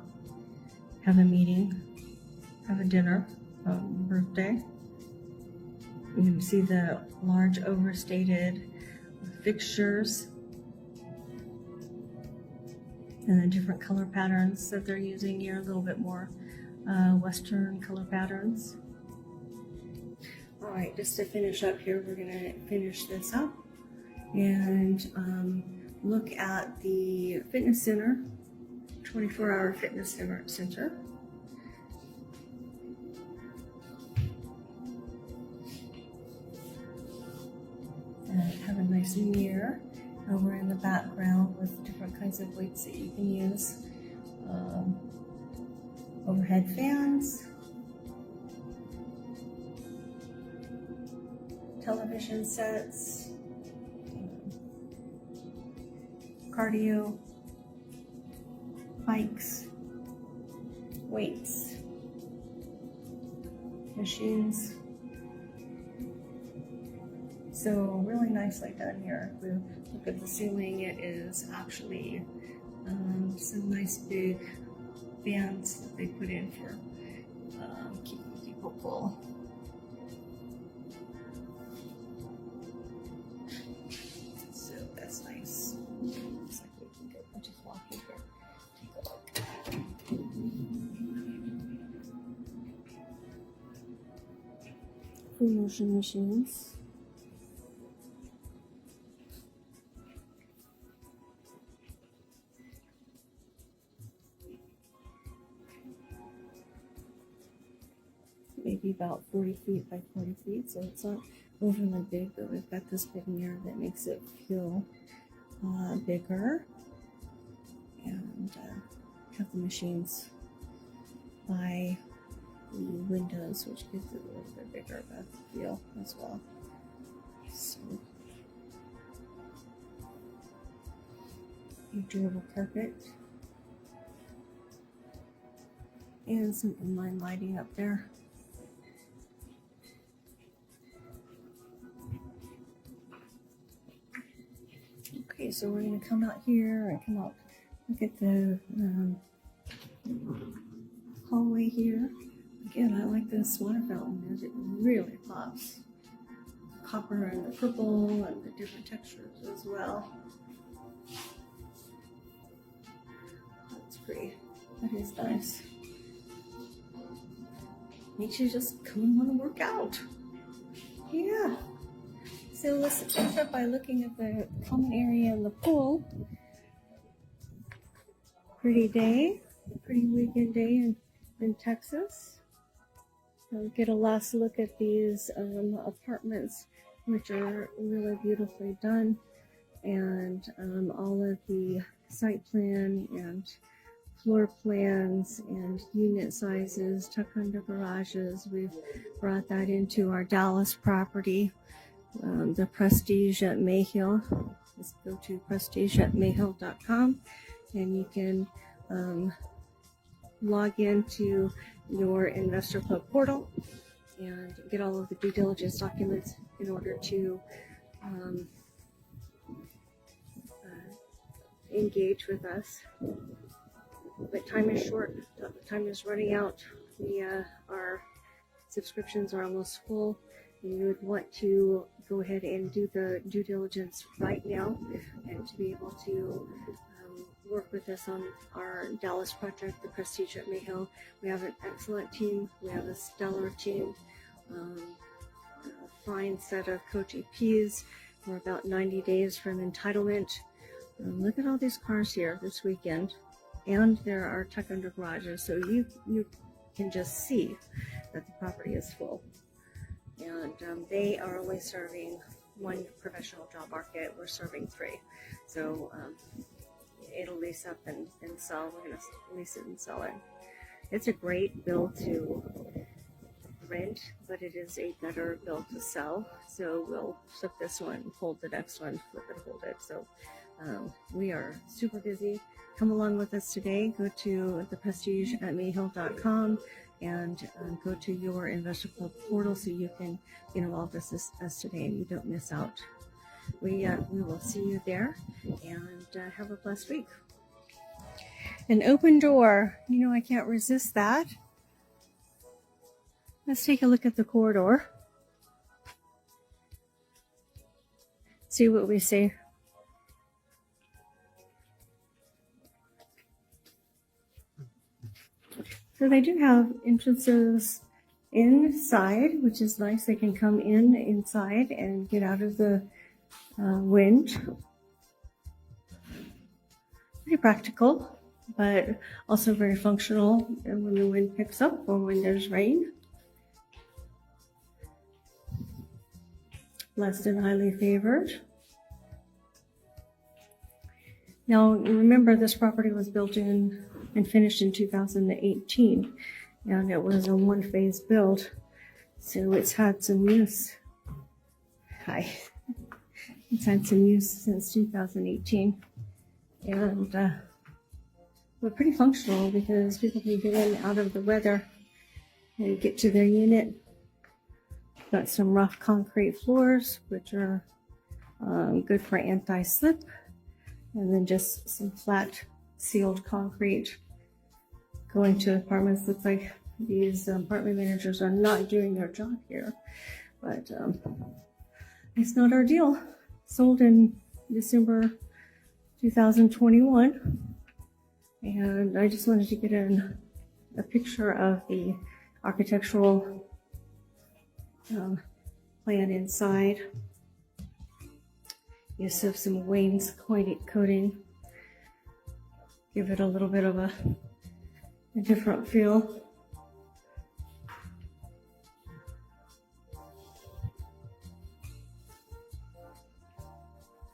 have a meeting, have a dinner, birthday. You can see the large overstated fixtures and the different color patterns that they're using here, a little bit more Western color patterns. right, just to finish up here, we're gonna finish this up and look at the fitness center, 24-hour fitness center. And have a nice mirror over in the background with different kinds of weights that you can use. Overhead fans, television sets, cardio, bikes, weights, machines. So really nicely done here. If we look at the ceiling, it is actually some nice big fans that they put in for keeping people cool. So that's nice. Looks like we can go just walk in here. Take a look. Free motion machines. Maybe about 40 feet by 40 feet, so it's not overly big, but we've got this big mirror that makes it feel bigger. And have the machines by the windows, which gives it a little bit bigger of a feel as well. So, a durable carpet. And some inline lighting up there. Okay, so we're going to come out here and come out, look at the hallway here. Again, I like this water fountain as it really pops. The copper and the purple and the different textures as well. That's pretty. That is nice. Makes you just come and want to work out. Yeah. So let's finish up by looking at the common area and the pool. Pretty day, pretty weekend day in Texas. So get a last look at these apartments, which are really beautifully done, and all of the site plan and floor plans and unit sizes, tuck under garages. We've brought that into our Dallas property. The Prestige at Mayhill. Just go to prestigeatmayhill.com and you can log into your Investor Club portal and get all of the due diligence documents in order to engage with us. But time is short, time is running out. Our subscriptions are almost full, and you would want to go ahead and do the due diligence right now, and to be able to work with us on our Dallas project, the Prestige at Mayhill. We have an excellent team. We have a stellar team, a fine set of Coach EPs. We're about 90 days from entitlement. Look at all these cars here this weekend, and there are tuck under garages, so you can just see that the property is full. And they are only serving one professional job market. We're serving 3. So it'll lease up and sell. We're going to lease it and sell it. It's a great build to rent, but it is a better build to sell. So we'll flip this one, hold the next one, flip it, hold it. So we are super busy. Come along with us today. Go to theprestigeatmayhill.com and go to your Investor Club portal so you can get involved with us today and you don't miss out. We will see you there, and have a blessed week. An open door. You know, I can't resist that. Let's take a look at the corridor. See what we see. So they do have entrances inside, which is nice. They can come inside and get out of the wind. Pretty practical, but also very functional when the wind picks up or when there's rain. Blessed and highly favored. Now, remember, this property was built in and finished in 2018, and it was a one-phase build, so it's had some use. It's had some use since 2018, and we're pretty functional because people can get in out of the weather and get to their unit. Got some rough concrete floors, which are good for anti-slip. And then just some flat sealed concrete going to apartments. Looks like these apartment managers are not doing their job here, but it's not our deal. Sold in December 2021, and I just wanted to get a picture of the architectural plan inside. Use of some Wayne's coating, give it a little bit of a different feel.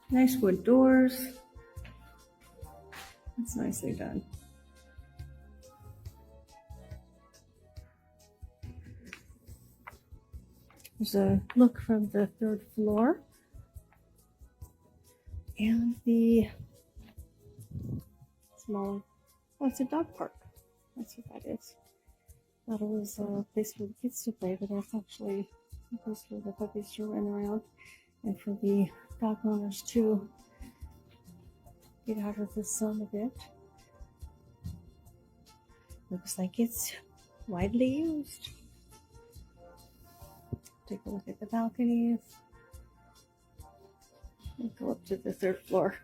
Nice wood doors. That's nicely done. There's a look from the third floor. And the small, oh, it's a dog park. That's what that is. Thought it was a place for the kids to play, but that's actually a place for the puppies to run around and for the dog owners to get out of the sun a bit. Looks like it's widely used. Take a look at the balconies. And go up to the third floor.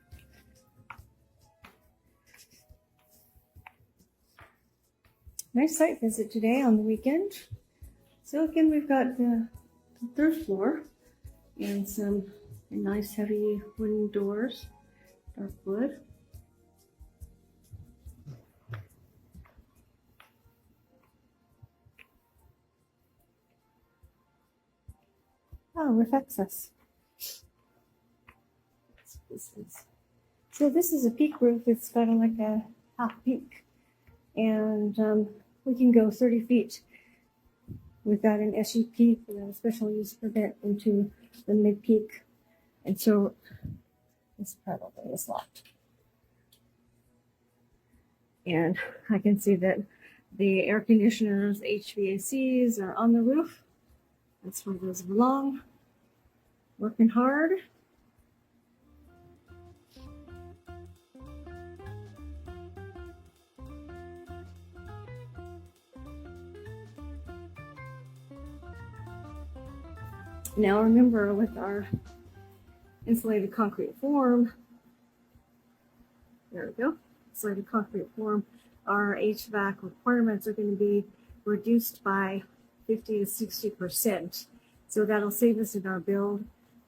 Nice site visit today on the weekend. So again, we've got the third floor and some nice heavy wooden doors, dark wood. Oh, with access. So this is a peak roof. It's got like a half peak, and we can go 30 feet without an SUP, a special use permit, into the mid peak, and so this probably is locked. And I can see that the air conditioners, HVACs are on the roof. That's where those belong. Working hard. Now remember, with our insulated concrete form, there we go, insulated concrete form, our HVAC requirements are going to be reduced by 50 to 60%. So that'll save us in our bill,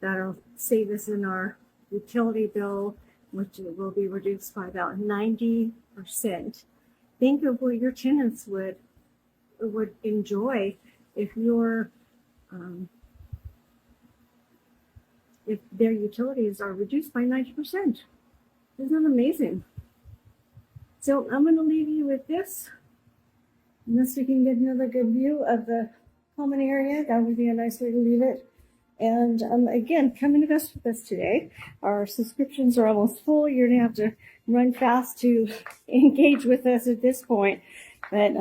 that'll save us in our utility bill, which will be reduced by about 90%. Think of what your tenants would enjoy if if their utilities are reduced by 90%. Isn't that amazing? So I'm going to leave you with this. Unless we can get another good view of the common area, that would be a nice way to leave it. And again, come and invest with us today. Our subscriptions are almost full. You're going to have to run fast to engage with us at this point. But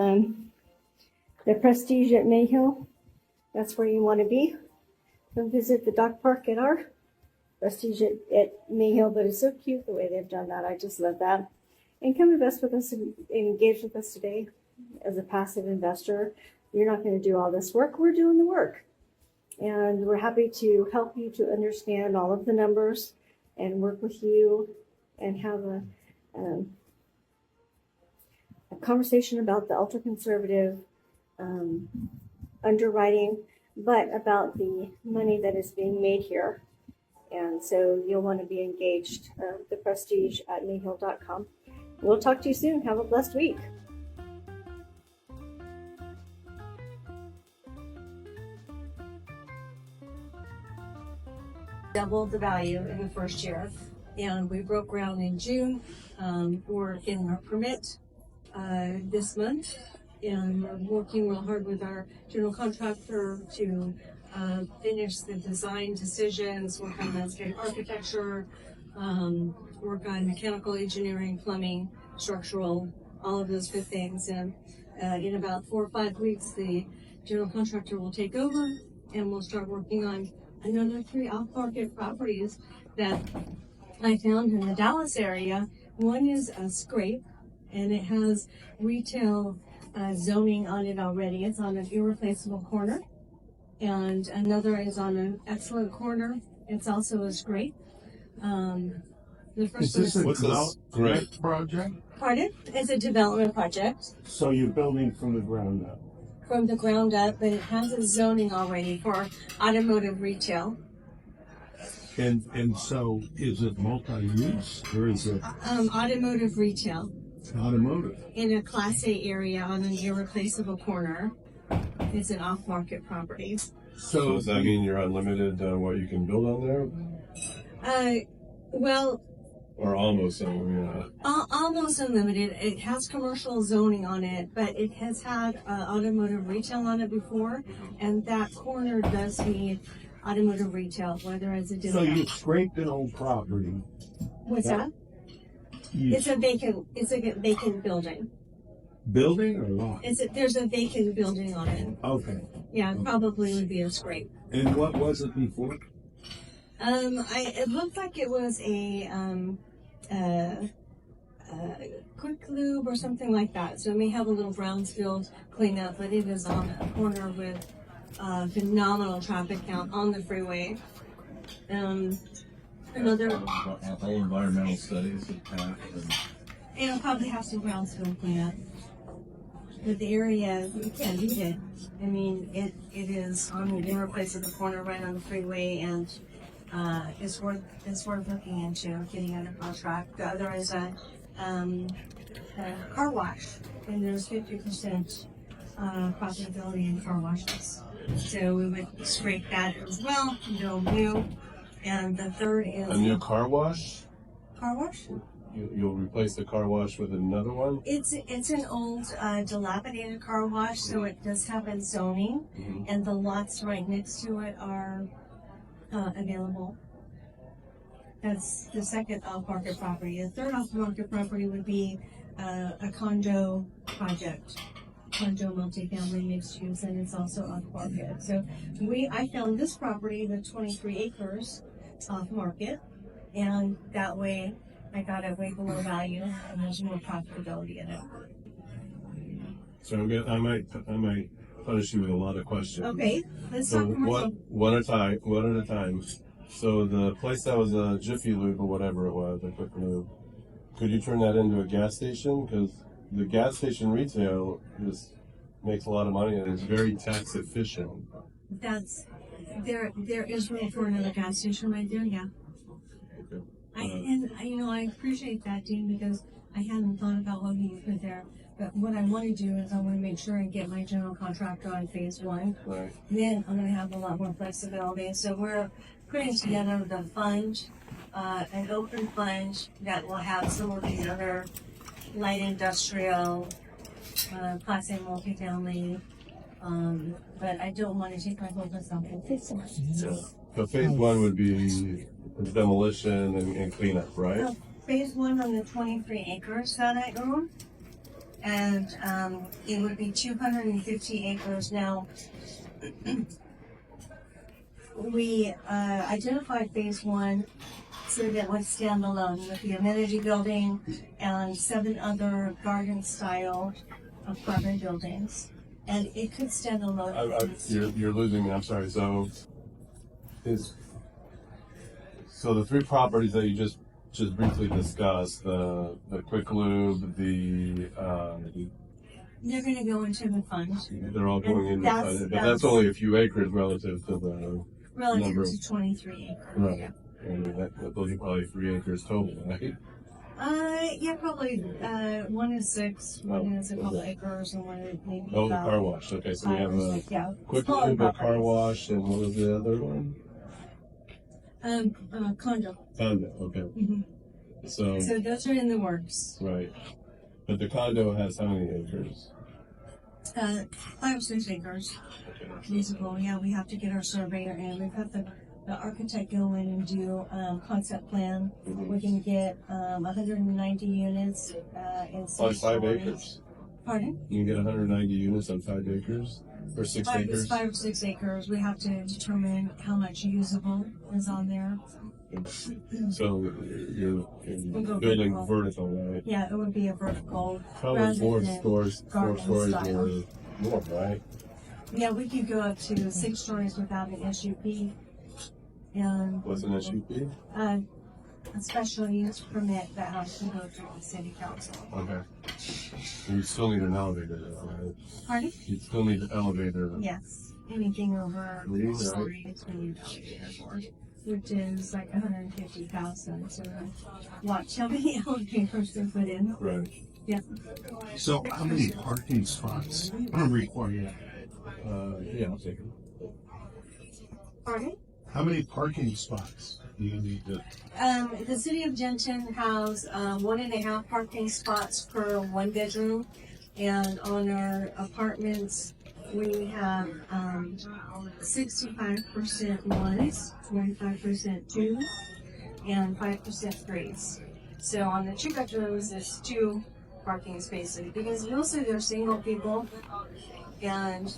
the Prestige at Mayhill, that's where you want to be. Come visit the dog park at our Prestige at Mayhill, but it's so cute the way they've done that. I just love that. And come invest with us and engage with us today as a passive investor. You're not going to do all this work. We're doing the work. And we're happy to help you to understand all of the numbers and work with you and have a conversation about the ultra-conservative underwriting, but about the money that is being made here. And so you'll want to be engaged, theprestige@mayhill.com. We'll talk to you soon. Have a blessed week. Doubled the value in the first year, and we broke ground in June. We're getting our permit this month, and we're working real hard with our general contractor to finish the design decisions, work on landscape architecture, work on mechanical engineering, plumbing, structural, all of those good things. And in about 4 or 5 weeks, the general contractor will take over, and we'll start working on another 3 off-market properties that I found in the Dallas area. One is a scrape, and it has retail zoning on it already. It's on an irreplaceable corner. And another is on an excellent corner. It's also a scrape. The first Is this a What's this? development project? Pardon? It's a development project So you're building from the ground up? from the ground up, but it has a zoning already for automotive retail. And so is it multi-use or is it Automotive retail automotive? in a Class A area on an irreplaceable corner. It's an off-market property. So does that mean you're unlimited what you can build on there, Well, or almost unlimited? almost unlimited. It has commercial zoning on it, but it has had automotive retail on it before, and that corner does need automotive retail, whether it's a So you discount. scraped an old property. What's that? You It's a vacant building. building or what? There's a vacant building on it. Okay. Yeah, it probably would be a scrape. And what was it before? It looked like it was a quick lube or something like that. So it may have a little Brownsfield cleanup, but it is on a corner with phenomenal traffic count on the freeway. Another, All environmental studies and it'll probably have some Brownsfield cleanup. But the area, you can't beat it. I mean, it is on an irreplaceable corner right on the freeway, and it's worth looking into getting under contract. The other is a car wash, and there's 50% profitability in car washes. So we would scrape that as well, build new. And the third is a new car wash. car wash. You'll replace the car wash with another one. It's an old dilapidated car wash, so it does have a zoning, and the lots right next to it are available. That's the second off-market property. The third off-market property would be a condo project, condo multifamily mixed use, and it's also off-market. So I found this property, the 23 acres, off-market, and that way I got it way below value, and there's more profitability in it. So I might punish you with a lot of questions. Okay, let's So talk commercial. one at a time. So the place that was a Jiffy Lube or whatever it was, a quick lube, could you turn that into a gas station? Because the gas station retail just makes a lot of money and is very tax efficient. There is room for another gas station right there, yeah. Okay. I appreciate that, Dean, because I hadn't thought about what you put there. But what I want to do is I want to make sure and get my general contractor on phase one. Right. Then I'm going to have a lot more flexibility. So we're putting together the fund, an open fund that will have some of these other light industrial, Class A multifamily. But I don't want to take my focus off of this one. So phase one would be demolition and cleanup, right? So phase one on the 23 acres that I own, and it would be 250 acres. Now, we identified phase one so that it would stand alone with the amenity building and 7 other garden-style apartment buildings, and it could stand alone. You're losing me. I'm sorry. So the 3 properties that you just briefly discussed, the Quick Lube, the They're going to go into the fund They're all going in, That's- but that's only a few acres relative to the relative number. to 23 acres. Right. Yeah. And those are probably 3 acres total, right? Yeah, probably. One is 6, one is a couple acres, and one is maybe. Oh, the about car wash. Okay, so we 5 have or a 6, yeah. quick Smaller lube, a car properties. wash, and what was the other one? Condo. Condo. Okay. Mhm. So So those are in the works. right, but the condo has how many acres? 5 or 6 acres. Feasible. Yeah, we have to get our surveyor in. We've had the architect go in and do concept plan. We can get 190 units in 6 On 5 stories. acres. Pardon? You can get 190 units on 5 acres or 6 acres. 5 or 6 acres. We have to determine how much usable is on there. So you're We'll go building vertical. vertical, right? Yeah, it would be a vertical. Probably rather 4 than stories, 4 garden stories style. or more, right? Yeah, we could go up to 6 stories without an SUP. And What's an SUP? a special use permit that has to go through the city council. Okay. You still need an elevator, though, right? Pardon? You still need an elevator. Yes. Anything over 4 Right. stories we need elevator for, which is like 150,000. So watch how many elevators they put in. Right. Yeah. So how many parking spots are required? Yeah, I'll take it. Pardon? How many parking spots do you need to? The city of Denton has 1.5 parking spots per 1 bedroom, and on our apartments we have 65% ones, 25% twos, and 5% threes. So on the 2 bedrooms, there's 2 parking spaces because mostly they're single people, and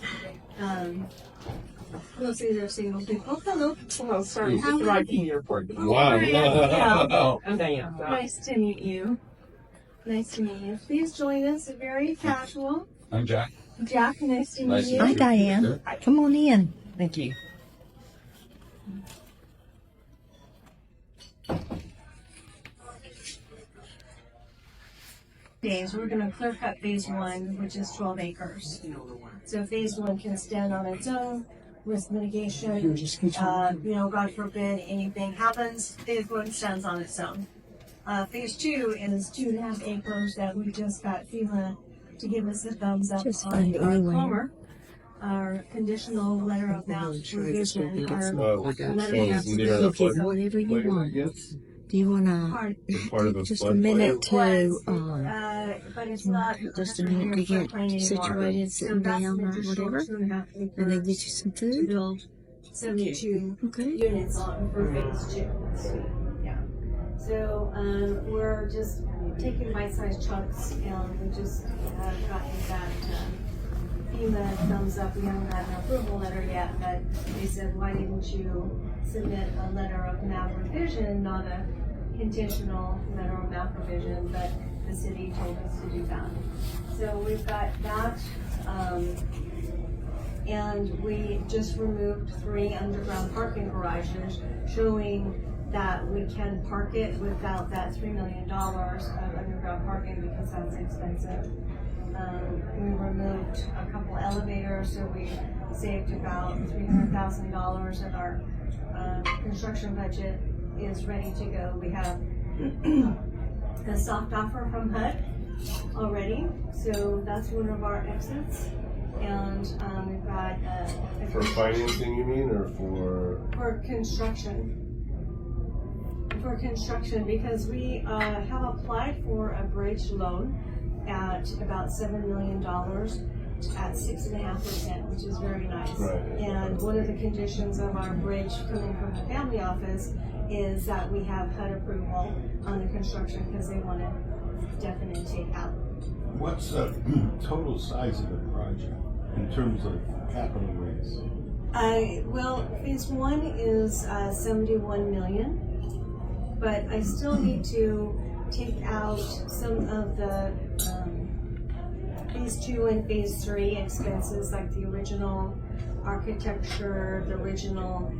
mostly they're single people. Hello. Oh, sorry, How just writing your report. Wow. Yeah. I'm Diane. Nice to meet you. Nice to meet you. Please join us. Very casual. I'm Jack. Jack, nice to meet Nice to you. meet you. Diane. Come on in. Thank you. Days. We're going to clear cut phase 1, which is 12 acres. So phase 1 can stand on its own. Risk mitigation, God forbid anything happens, phase 1 stands on its own. Phase 2 is 2.5 acres that we just got FEMA to give us a thumbs up Just on find our anywhere. plumber, our conditional letter of revision, our So letting us it's near the flood Whatever you plain, I want. guess? Do you want to part. It's part of the just a flood minute plain. to, But it's not just a minute to get situated, sitting down or whatever, and then get you some to food? build 72 Okay. units on for phase 2. Yeah. So we're just taking bite-sized chunks, and we just have gotten that FEMA thumbs up. We haven't got an approval letter yet, but they said, why didn't you submit a letter of map revision, not a conditional letter of map revision, but the city told us to do that. So we've got that. And we just removed 3 underground parking garages, showing that we can park it without that $3 million of underground parking because that's expensive. We removed a couple elevators, so we saved about $300,000 of our construction budget is ready to go. We have a soft offer from HUD already, so that's one of our exits. And we've got For financing, you mean, or for? construction. For construction, because we have applied for a bridge loan at about $7 million at 6.5%, which is very nice. Right. And one of the conditions of our bridge coming from the family office is that we have HUD approval on the construction because they want a definite takeout. What's the total size of the project in terms of capital raise? Well, phase 1 is 71 million, but I still need to take out some of the phase 2 and phase 3 expenses, like the original architecture, the original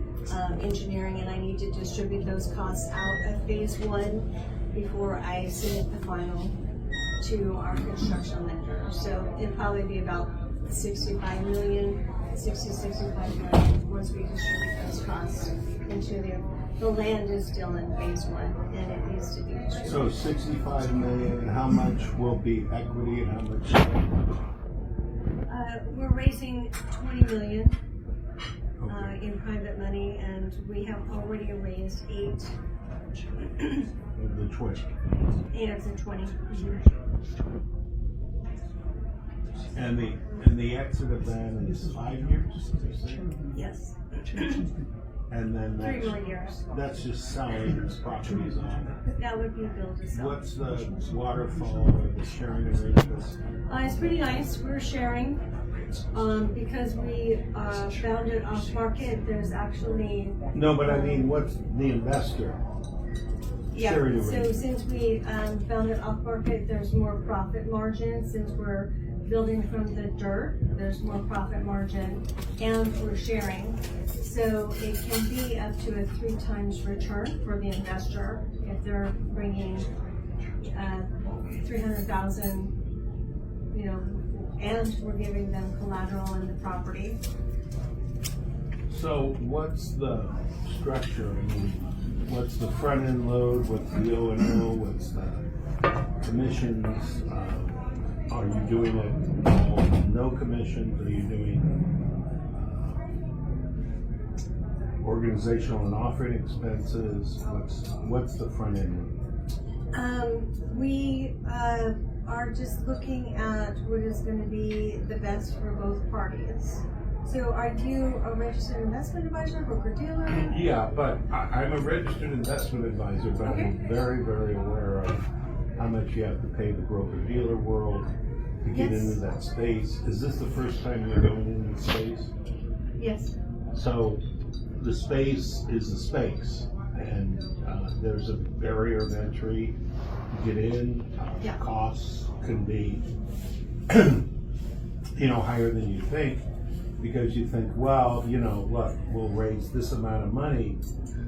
engineering, and I need to distribute those costs out of phase 1 before I submit the final to our construction lender. So it'd probably be about 65 million, 65 million once we distribute those costs into there. The land is still in phase one and it needs to be distributed. So 65 million, how much will be equity and how much? We're raising 20 million in private money, and we have already raised 8 Of the 20. 8 of the 20. And the exit of that is 5 years? Yes. And then 3 more years. that's just selling properties on. That would be build to sell. What's the waterfall or the sharing arrangements? It's pretty nice. We're sharing because we found it off market. There's actually No, but I mean, what's the investor? yeah. Sharing So arrangements. since we found it off market, there's more profit margin. Since we're building from the dirt, there's more profit margin, and we're sharing. So it can be up to a 3 times return for the investor if they're bringing 300,000, you know, and we're giving them collateral in the property. So what's the structure? I mean, what's the front end load? What's the O&O? What's the commissions? Are you doing it all no commissions? Are you doing organizational and offering expenses? What's the front end load? We are just looking at what is going to be the best for both parties. So are you a registered investment advisor, broker dealer? Yeah, but I'm a registered investment advisor, but Okay. I'm very, very aware of how much you have to pay the broker-dealer world to get Yes. into that space. Is this the first time you're going into the space? Yes. So the space is the space, and there's a barrier of entry to get in. Yeah. Costs can be, higher than you think, because you think, well, look, we'll raise this amount of money,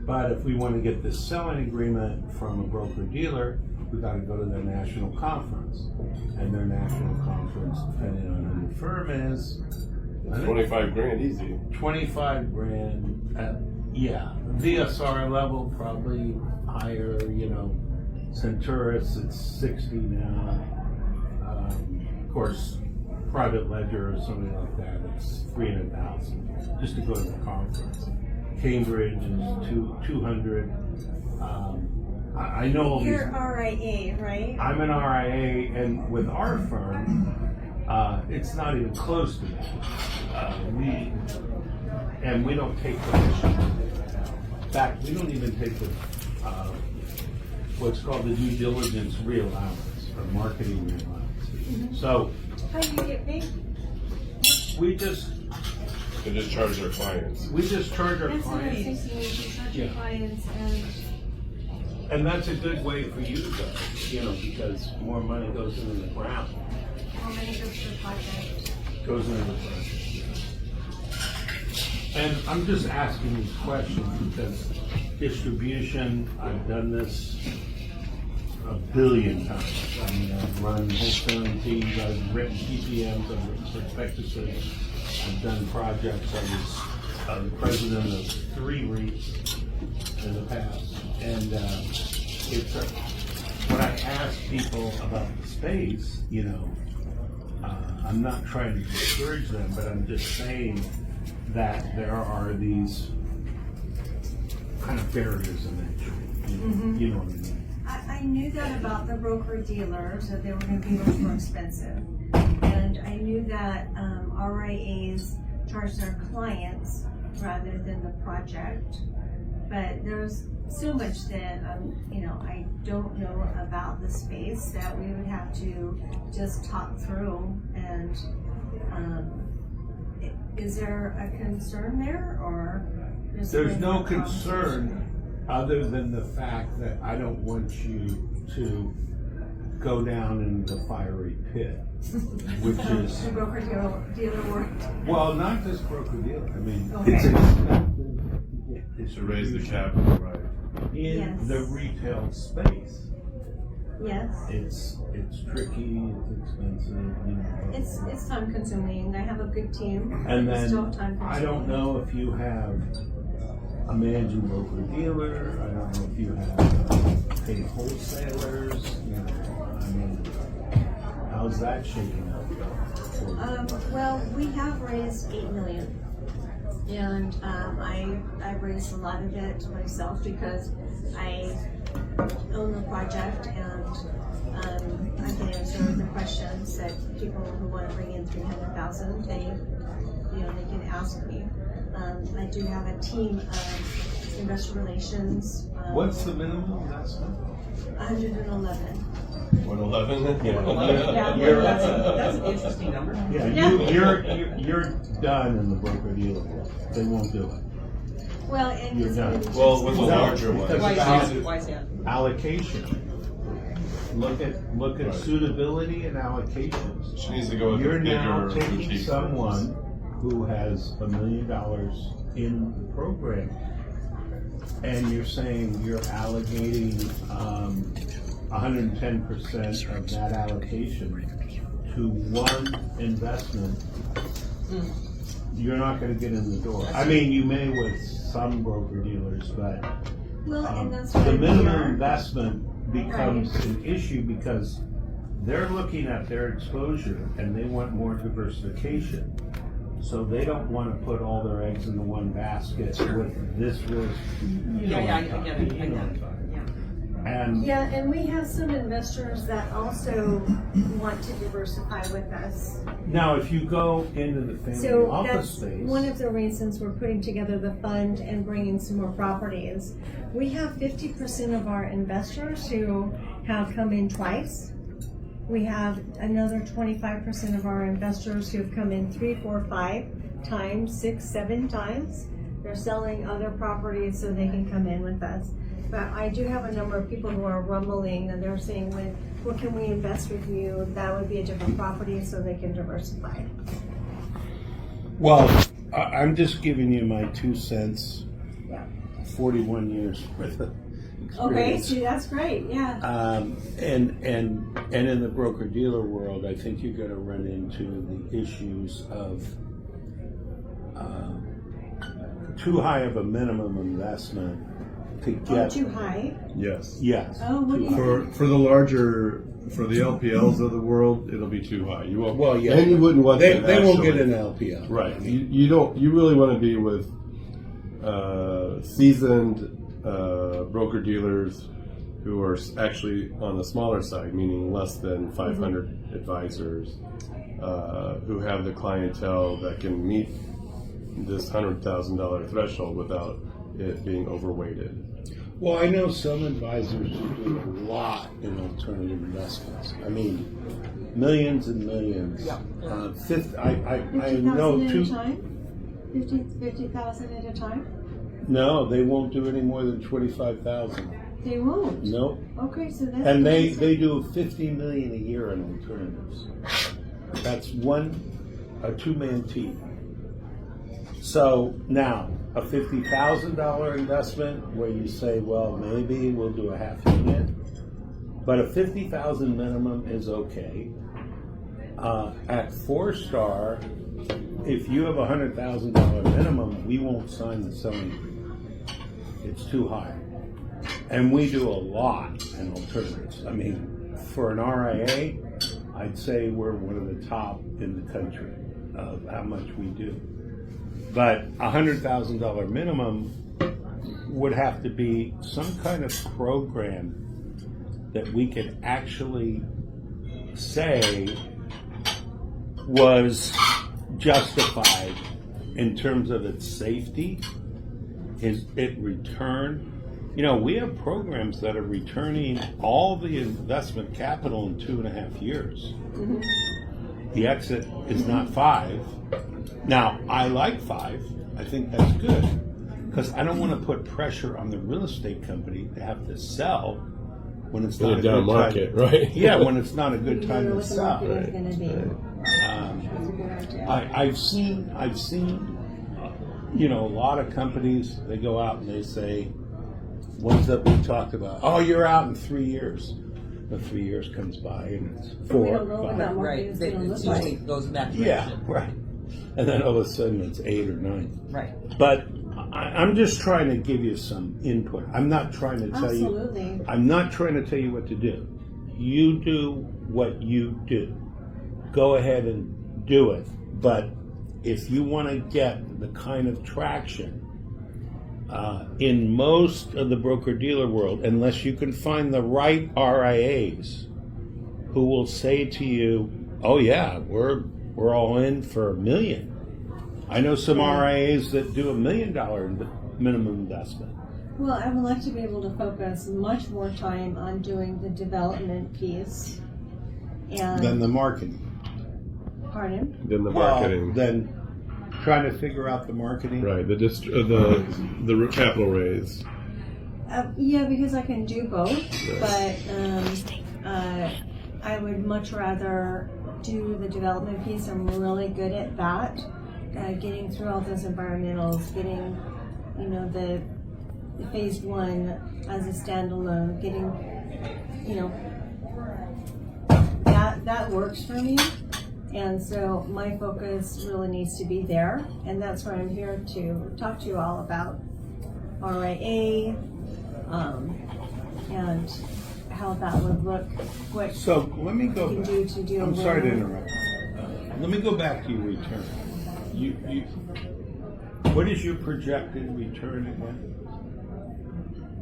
but if we want to get this selling agreement from a broker-dealer, we got to go to their national conference, and their national conference, depending on who the firm is, I think 25 grand easy. 25 grand. Yeah, VSR level probably higher. Centurus it's 60 now. Of course, private ledger or something like that, it's 300,000 just to go to the conference. Cambridge is 200. I know all You're these. RIA, right? I'm an RIA, and with our firm, it's not even close to that. We don't take commission. In fact, we don't even take the what's called the due diligence reallowance or marketing reallowance. So How do you get paid? we just charge their clients. charge our That's what I was clients, thinking, you charge your Yeah. clients and that's a good way for you to go, because more money goes into the ground. how many goes to the project? Goes into the ground. And I'm just asking these questions because distribution, I've done this a billion times. I mean, I've run wholesaling teams, I've written PPMs, I've written prospectuses, I've done projects. I was president of 3 REITs in the past. And when I ask people about the space, I'm not trying to discourage them, but I'm just saying that there are these kind of barriers of entry. You know what I mean? I knew that about the broker dealers, that they were going to be much more expensive. And I knew that RIAs charge their clients rather than the project. But there's so much that, I don't know about the space that we would have to just talk through. And is there a concern there, or? There's no concern other than the fact that I don't want you to go down in the fiery pit, which is, The broker dealer work. well, not just broker dealer. I mean, Okay. it's expensive to get To raise the capital, right. in Yes. the retail space. Yes. It's tricky, it's expensive, you know. It's time consuming. I have a good team. And but it's then, still time consuming. I don't know if you have a managing broker dealer, I don't know if you have paid wholesalers, you know, I mean, how's that shaking out? Well, we have raised $8 million, and I've raised a lot of it myself because I own the project, and I can answer the questions that people who want to bring in $300,000, they can ask me. I do have a team of investor relations. What's the minimum investment? 111. 111? Yeah, That's an interesting number. Yeah, you're done in the broker dealer world. They won't do it. Well, and You're it's done. been Well, with the No, larger ones. because Why is alloc- that? Why is that? Allocation. Look at Right. suitability and allocations. She needs to go with You're the now bigger taking boutique someone who has $1 million in the program, and you're saying you're allocating 110% of that allocation to one investment. You're not going to get in the door. I mean, you may with some broker dealers, but well, and that's the why we minimum are. investment becomes an issue because they're looking at their exposure and they want more diversification. So they don't want to put all their eggs in the one basket with this risk. I get it. And Yeah, and we have some investors that also want to diversify with us. now, if you go into the family So office that's space, one of the reasons we're putting together the fund and bringing some more properties. We have 50% of our investors who have come in twice. We have another 25% of our investors who have come in 3, 4, 5 times, 6, 7 times. They're selling other properties so they can come in with us. But I do have a number of people who are rumbling and they're saying, well, can we invest with you? That would be a different property so they can diversify. well, I'm just giving you my 2 cents. Yeah. 41 years worth of Okay, experience. see, that's great, yeah. And in the broker dealer world, I think you're going to run into the issues of too high of a minimum investment to Oh, get. too high? Yes. Yes. Oh, what do too you high. think? For the larger, for the LPLs of the world, it'll be too high. You won't. Well, yeah. And you wouldn't want They that won't get actually. an LPL. Right. You don't. You really want to be with seasoned broker dealers who are actually on the smaller side, meaning less than 500 advisors, who have the clientele that can meet this $100,000 threshold without it being overweighted. Well, I know some advisors who do a lot in alternative investments. I mean, millions and millions. I know 50,000 at a two. time? 50,000 at a time? No, they won't do any more than 25,000. They won't? Nope. Okay, so that's. And they amazing. do 50 million a year in alternatives. That's a two-man team. So now a $50,000 investment where you say, well, maybe we'll do a half unit, but a 50,000 minimum is okay. At 4-star, if you have a $100,000 minimum, we won't sign the selling agreement. It's too high. And we do a lot in alternatives. I mean, for an RIA, I'd say we're one of the top in the country of how much we do. But a $100,000 minimum would have to be some kind of program that we could actually say was justified in terms of its safety, is it return. You know, we have programs that are returning all the investment capital in 2.5 years. The exit is not 5. Now, I like 5. I think that's good because I don't want to put pressure on the real estate company to have to sell when it's not a down good market, time. right? Yeah, when it's not a good You time know to what the sell. market is gonna be. That's a good idea. I've seen, you know, a lot of companies, they go out and they say, ones that we talked about, oh, you're out in 3 years. the 3 years comes by and it's We 4, don't know what 5. that market Right, is it gonna look usually like. goes in that Yeah, direction. right. And then all of a sudden it's 8 or 9. Right. But I'm just trying to give you some input. I'm not trying to tell you. Absolutely. I'm not trying to tell you what to do. You do what you do. Go ahead and do it. But if you want to get the kind of traction in most of the broker-dealer world, unless you can find the right RIAs who will say to you, "Oh yeah, we're all in for $1 million." I know some RIAs that do $1 million minimum investment. Well, I would like to be able to focus much more time on doing the development piece. And Then the marketing. pardon? Then the marketing. Then trying to figure out the marketing. Right, the capital raise. Yeah, because I can do both, but I would much rather do the development piece. I'm really good at that. Getting through all those environmentals, getting, the phase 1 as a standalone, getting, that works for me. And so my focus really needs to be there. And that's why I'm here to talk to you all about RIA, and how that would look, what So let me go you can back. do to deal I'm with. sorry to interrupt. Let me go back to your return. What is your projected return again?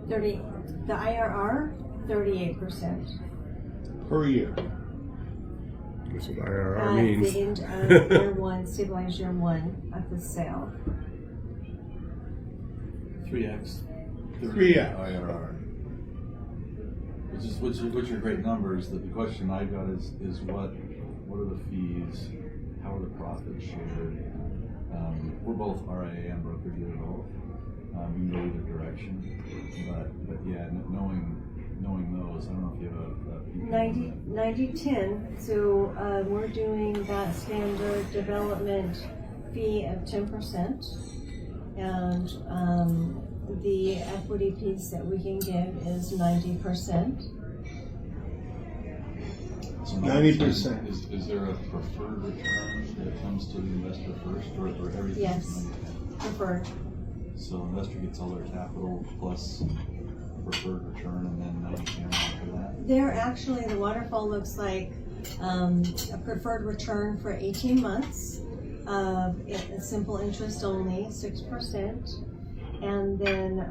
30, the IRR, 38%. Per year. That's what IRR At means. the end of year 1, stabilized year 1 of the sale. 3x. 3x. IRR. Which are great numbers. The question I got is what are the fees? How are the profits shared? We're both RIA and broker dealer both. We can go either direction, but yeah, knowing those, I don't know if you have a 90-10, so we're doing that standard development fee of 10%, and the equity piece that we can give is 90%. So 90%. Is there a preferred return that comes to the investor first, or everything? Yes. is 90%? Preferred. So investor gets all their capital plus preferred return, and then 90% after that. There actually, the waterfall looks like a preferred return for 18 months of a simple interest only, 6%. And then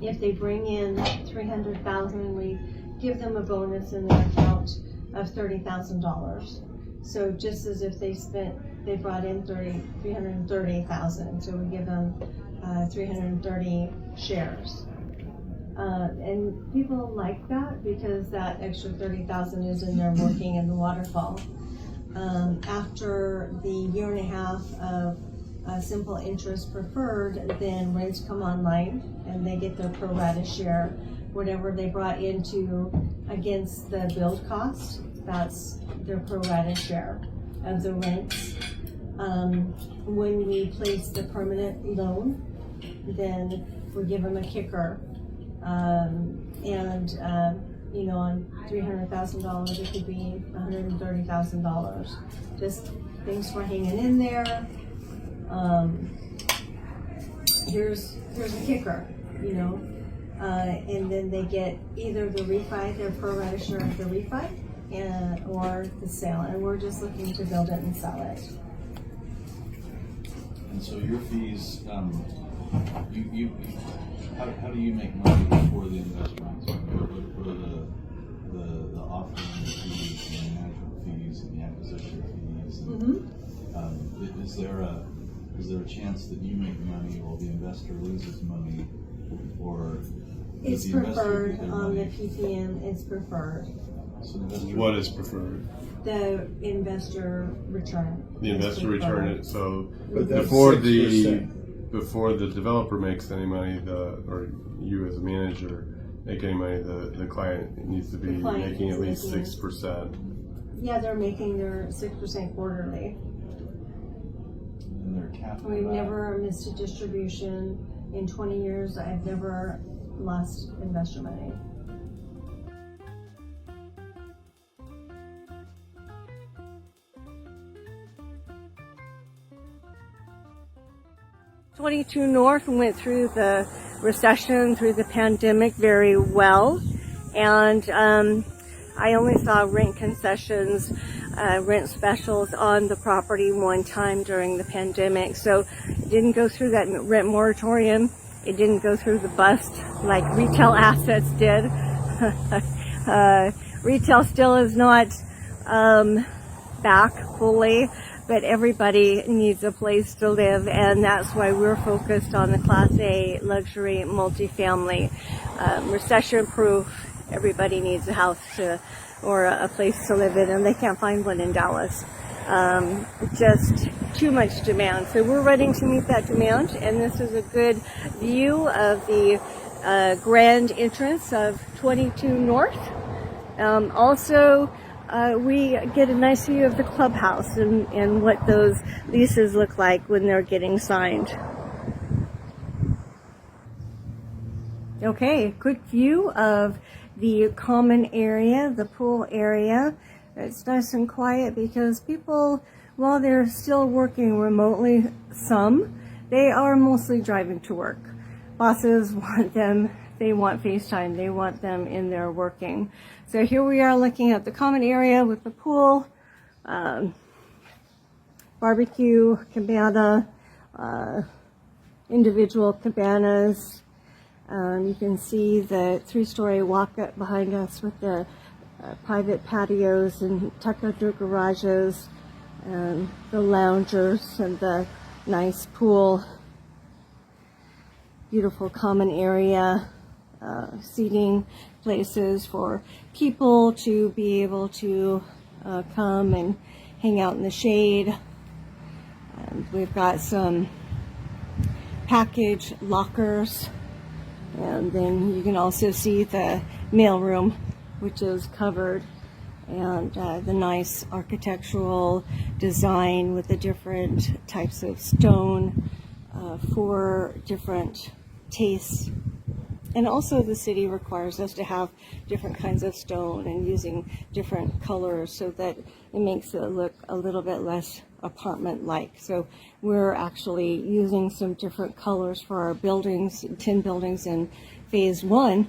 if they bring in $300,000, we give them a bonus in their account of $30,000. So just as if they brought in $330,000, so we give them 330 shares. And people like that because that extra 30,000 is in there working in the waterfall. After the year and a half of simple interest preferred, then rates come online and they get their pro rata share. Whatever they brought into against the build cost, that's their pro rata share of the rents. When we place the permanent loan, then we give them a kicker. On $300,000, it could be $130,000. Just things for hanging in there. Here's a kicker, and then they get either the refi, their pro rata share of the refi, or the sale, and we're just looking to build it and sell it. And so your fees, how do you make money before the investment? What are the offering fees and the management fees and the acquisition fees? And, is there a chance that you make money while the investor loses money, or It's the investor preferred get on the money? PPM. It's preferred. So the investor, What is preferred? The investor return. The is investor preferred. return it. So But that's before 6%. before the developer makes any money, or you as a manager make any money, the client needs to be The client making is at least making- 6%. Yeah, they're making their 6% quarterly. and their capital. We've never missed a distribution. In 20 years, I've never lost investor money. 22 North went through the recession, through the pandemic very well, and I only saw rent concessions, rent specials on the property one time during the pandemic. So it didn't go through that rent moratorium. It didn't go through the bust like retail assets did. Retail still is not back fully, but everybody needs a place to live, and that's why we're focused on the Class A luxury multifamily. Recession-proof. Everybody needs a house or a place to live in, and they can't find one in Dallas. Just too much demand. So we're ready to meet that demand, and this is a good view of the grand entrance of 22 North. Also, we get a nice view of the clubhouse and what those leases look like when they're getting signed. Okay, quick view of the common area, the pool area. It's nice and quiet because people, while they're still working remotely, they are mostly driving to work. Bosses want them, they want FaceTime, they want them in there working. So here we are looking at the common area with the pool, barbecue, cabana, individual cabanas. You can see the 3-story walk-up behind us with the private patios and tucked-under garages, and the loungers and the nice pool. Beautiful common area, seating places for people to be able to come and hang out in the shade. And we've got some package lockers. And then you can also see the mailroom, which is covered, and the nice architectural design with the different types of stone for different tastes. And also the city requires us to have different kinds of stone and using different colors so that it makes it look a little bit less apartment-like. So we're actually using some different colors for our buildings, 10 buildings in phase 1,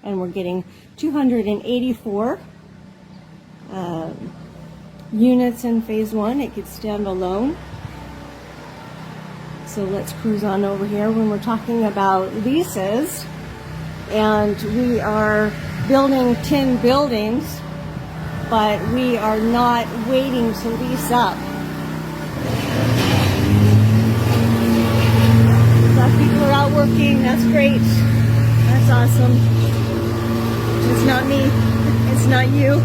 and we're getting 284 units in phase 1. It could stand alone. So let's cruise on over here when we're talking about leases, and we are building 10 buildings, but we are not waiting to lease up. People are out working. That's great. That's awesome. It's not me. It's not you.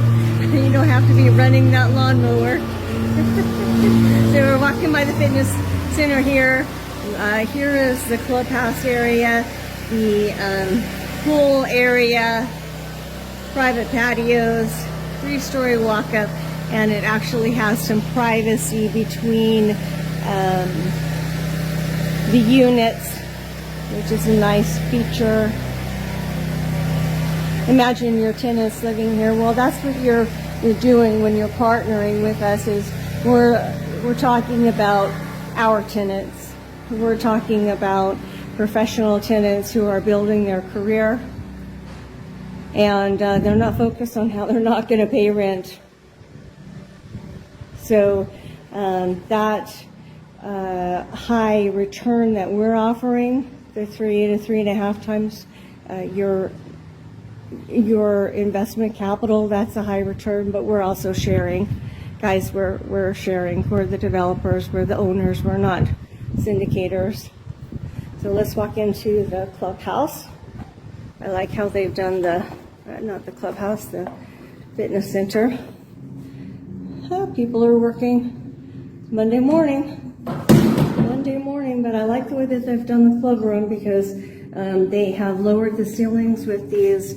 You don't have to be running that lawnmower. So we're walking by the fitness center here. Here is the clubhouse area, the pool area, private patios, 3-story walk-up, and it actually has some privacy between the units, which is a nice feature. Imagine your tenants living here. Well, that's what you're doing when you're partnering with us. Is we're talking about our tenants. We're talking about professional tenants who are building their career, and they're not focused on how they're not going to pay rent. So that high return that we're offering, the 3 to 3.5 times your investment capital, that's a high return. But we're also sharing, guys. We're sharing. We're the developers. We're the owners. We're not syndicators. So let's walk into the clubhouse. I like how they've done the not the clubhouse, the fitness center. Oh, people are working Monday morning, but I like the way that they've done the club room because they have lowered the ceilings with these,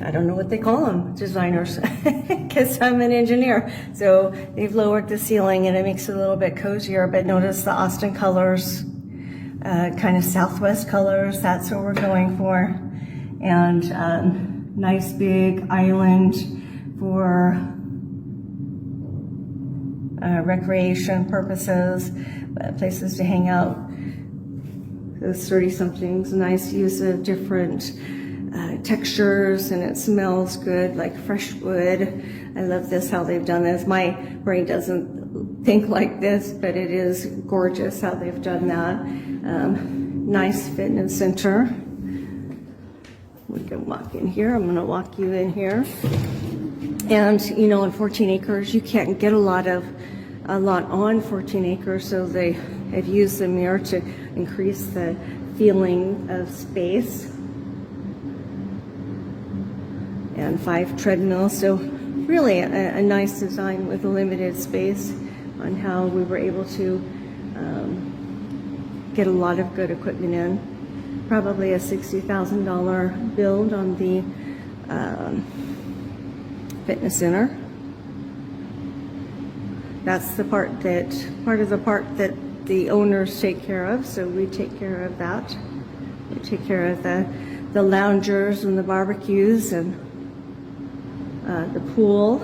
I don't know what they call them, designers, because I'm an engineer. So they've lowered the ceiling and it makes it a little bit cozier, but notice the Austin colors, kind of Southwest colors, that's what we're going for. And nice big island for recreation purposes, places to hang out. Those 30-somethings, nice use of different textures, and it smells good, like fresh wood. I love this, how they've done this. My brain doesn't think like this, but it is gorgeous how they've done that. Nice fitness center. We can walk in here. I'm gonna walk you in here. And you know, on 14 acres, you can't get a lot on 14 acres, so they have used the mirror to increase the feeling of space. And 5 treadmills, so really a nice design with a limited space on how we were able to get a lot of good equipment in. Probably a $60,000 build on the fitness center. That's the part of the part that the owners take care of, so we take care of that. We take care of the loungers and the barbecues and the pool.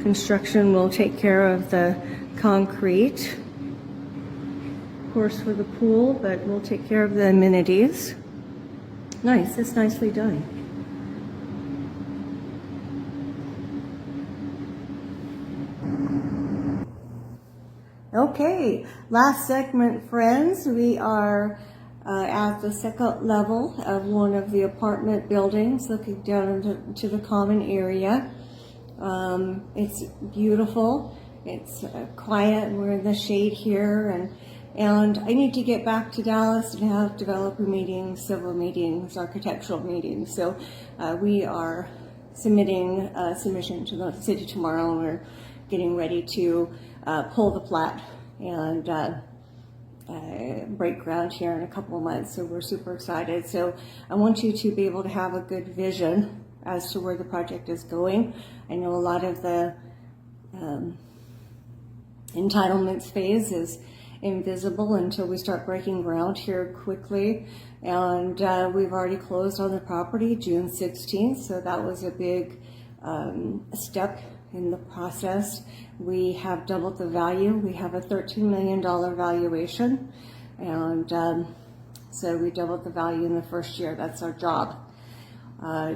Construction will take care of the concrete, of course, for the pool, but we'll take care of the amenities. Nice, it's nicely done. Okay, last segment, friends. We are at the second level of one of the apartment buildings, looking down into the common area. It's beautiful. It's quiet, and we're in the shade here. And I need to get back to Dallas and have developer meetings, civil meetings, architectural meetings. So we are submitting a submission to the city tomorrow, and we're getting ready to pull the plat and break ground here in a couple of months. So we're super excited. So I want you to be able to have a good vision as to where the project is going. I know a lot of the entitlements phase is invisible until we start breaking ground here quickly. And we've already closed on the property June 16th. So that was a big step in the process. We have doubled the value. We have a $13 million valuation. And so we doubled the value in the first year. That's our job.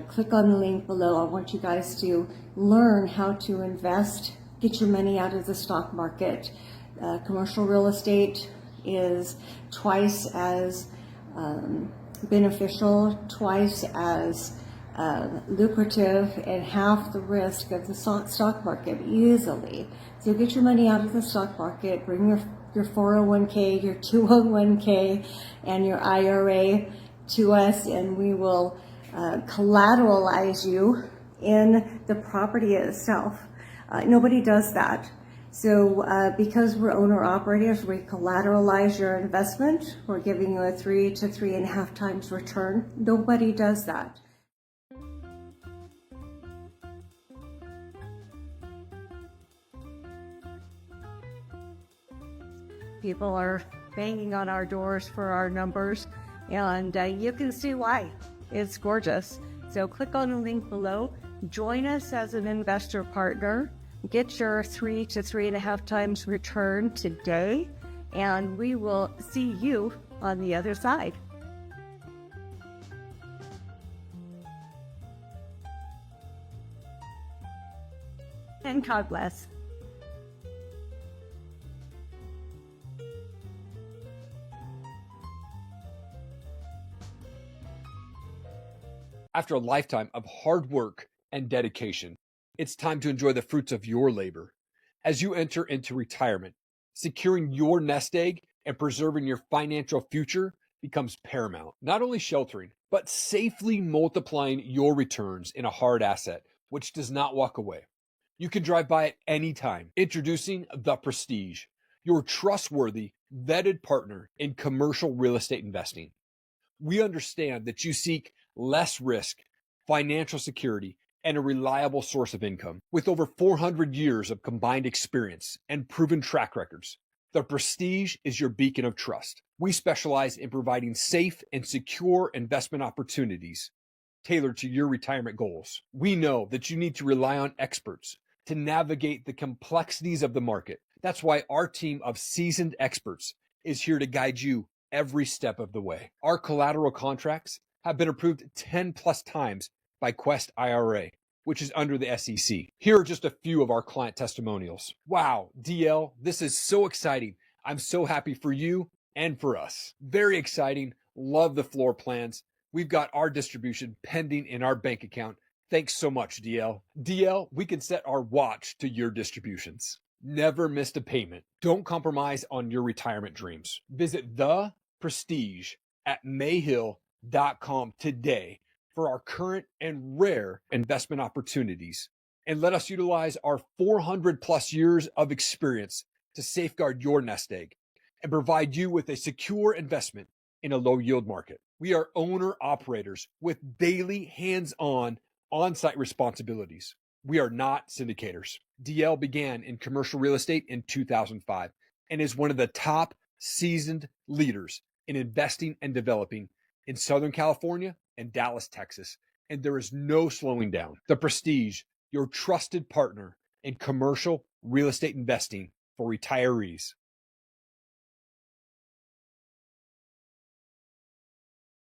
Click on the link below. I want you guys to learn how to invest, get your money out of the stock market. Commercial real estate is twice as beneficial, twice as lucrative, and half the risk of the stock market easily. So get your money out of the stock market, bring your 401k, your 201k, and your IRA to us, and we will collateralize you in the property itself. Nobody does that. So because we're owner operators, we collateralize your investment. We're giving you a 3 to 3.5 times return. Nobody does that. People are banging on our doors for our numbers, and you can see why. It's gorgeous. So click on the link below. Join us as an investor partner. Get your 3 to 3.5 times return today, and we will see you on the other side. And God bless. After a lifetime of hard work and dedication, it's time to enjoy the fruits of your labor. As you enter into retirement, securing your nest egg and preserving your financial future becomes paramount. Not only sheltering, but safely multiplying your returns in a hard asset, which does not walk away. You can drive by it anytime. Introducing The Prestige, your trustworthy, vetted partner in commercial real estate investing. We understand that you seek less risk, financial security, and a reliable source of income. With over 400 years of combined experience and proven track records, The Prestige is your beacon of trust. We specialize in providing safe and secure investment opportunities tailored to your retirement goals. We know that you need to rely on experts to navigate the complexities of the market. That's why our team of seasoned experts is here to guide you every step of the way. Our collateral contracts have been approved 10 plus times by Quest IRA, which is under the SEC. Here are just a few of our client testimonials. Wow, DL, this is so exciting. I'm so happy for you and for us. Very exciting. Love the floor plans. We've got our distribution pending in our bank account. Thanks so much, DL. DL, we can set our watch to your distributions. Never missed a payment. Don't compromise on your retirement dreams. Visit The Prestige at mayhill.com today for our current and rare investment opportunities. And let us utilize our 400 plus years of experience to safeguard your nest egg and provide you with a secure investment in a low yield market. We are owner operators with daily hands-on on-site responsibilities. We are not syndicators. DL began in commercial real estate in 2005 and is one of the top seasoned leaders in investing and developing in Southern California and Dallas, Texas. And there is no slowing down. The Prestige, your trusted partner in commercial real estate investing for retirees.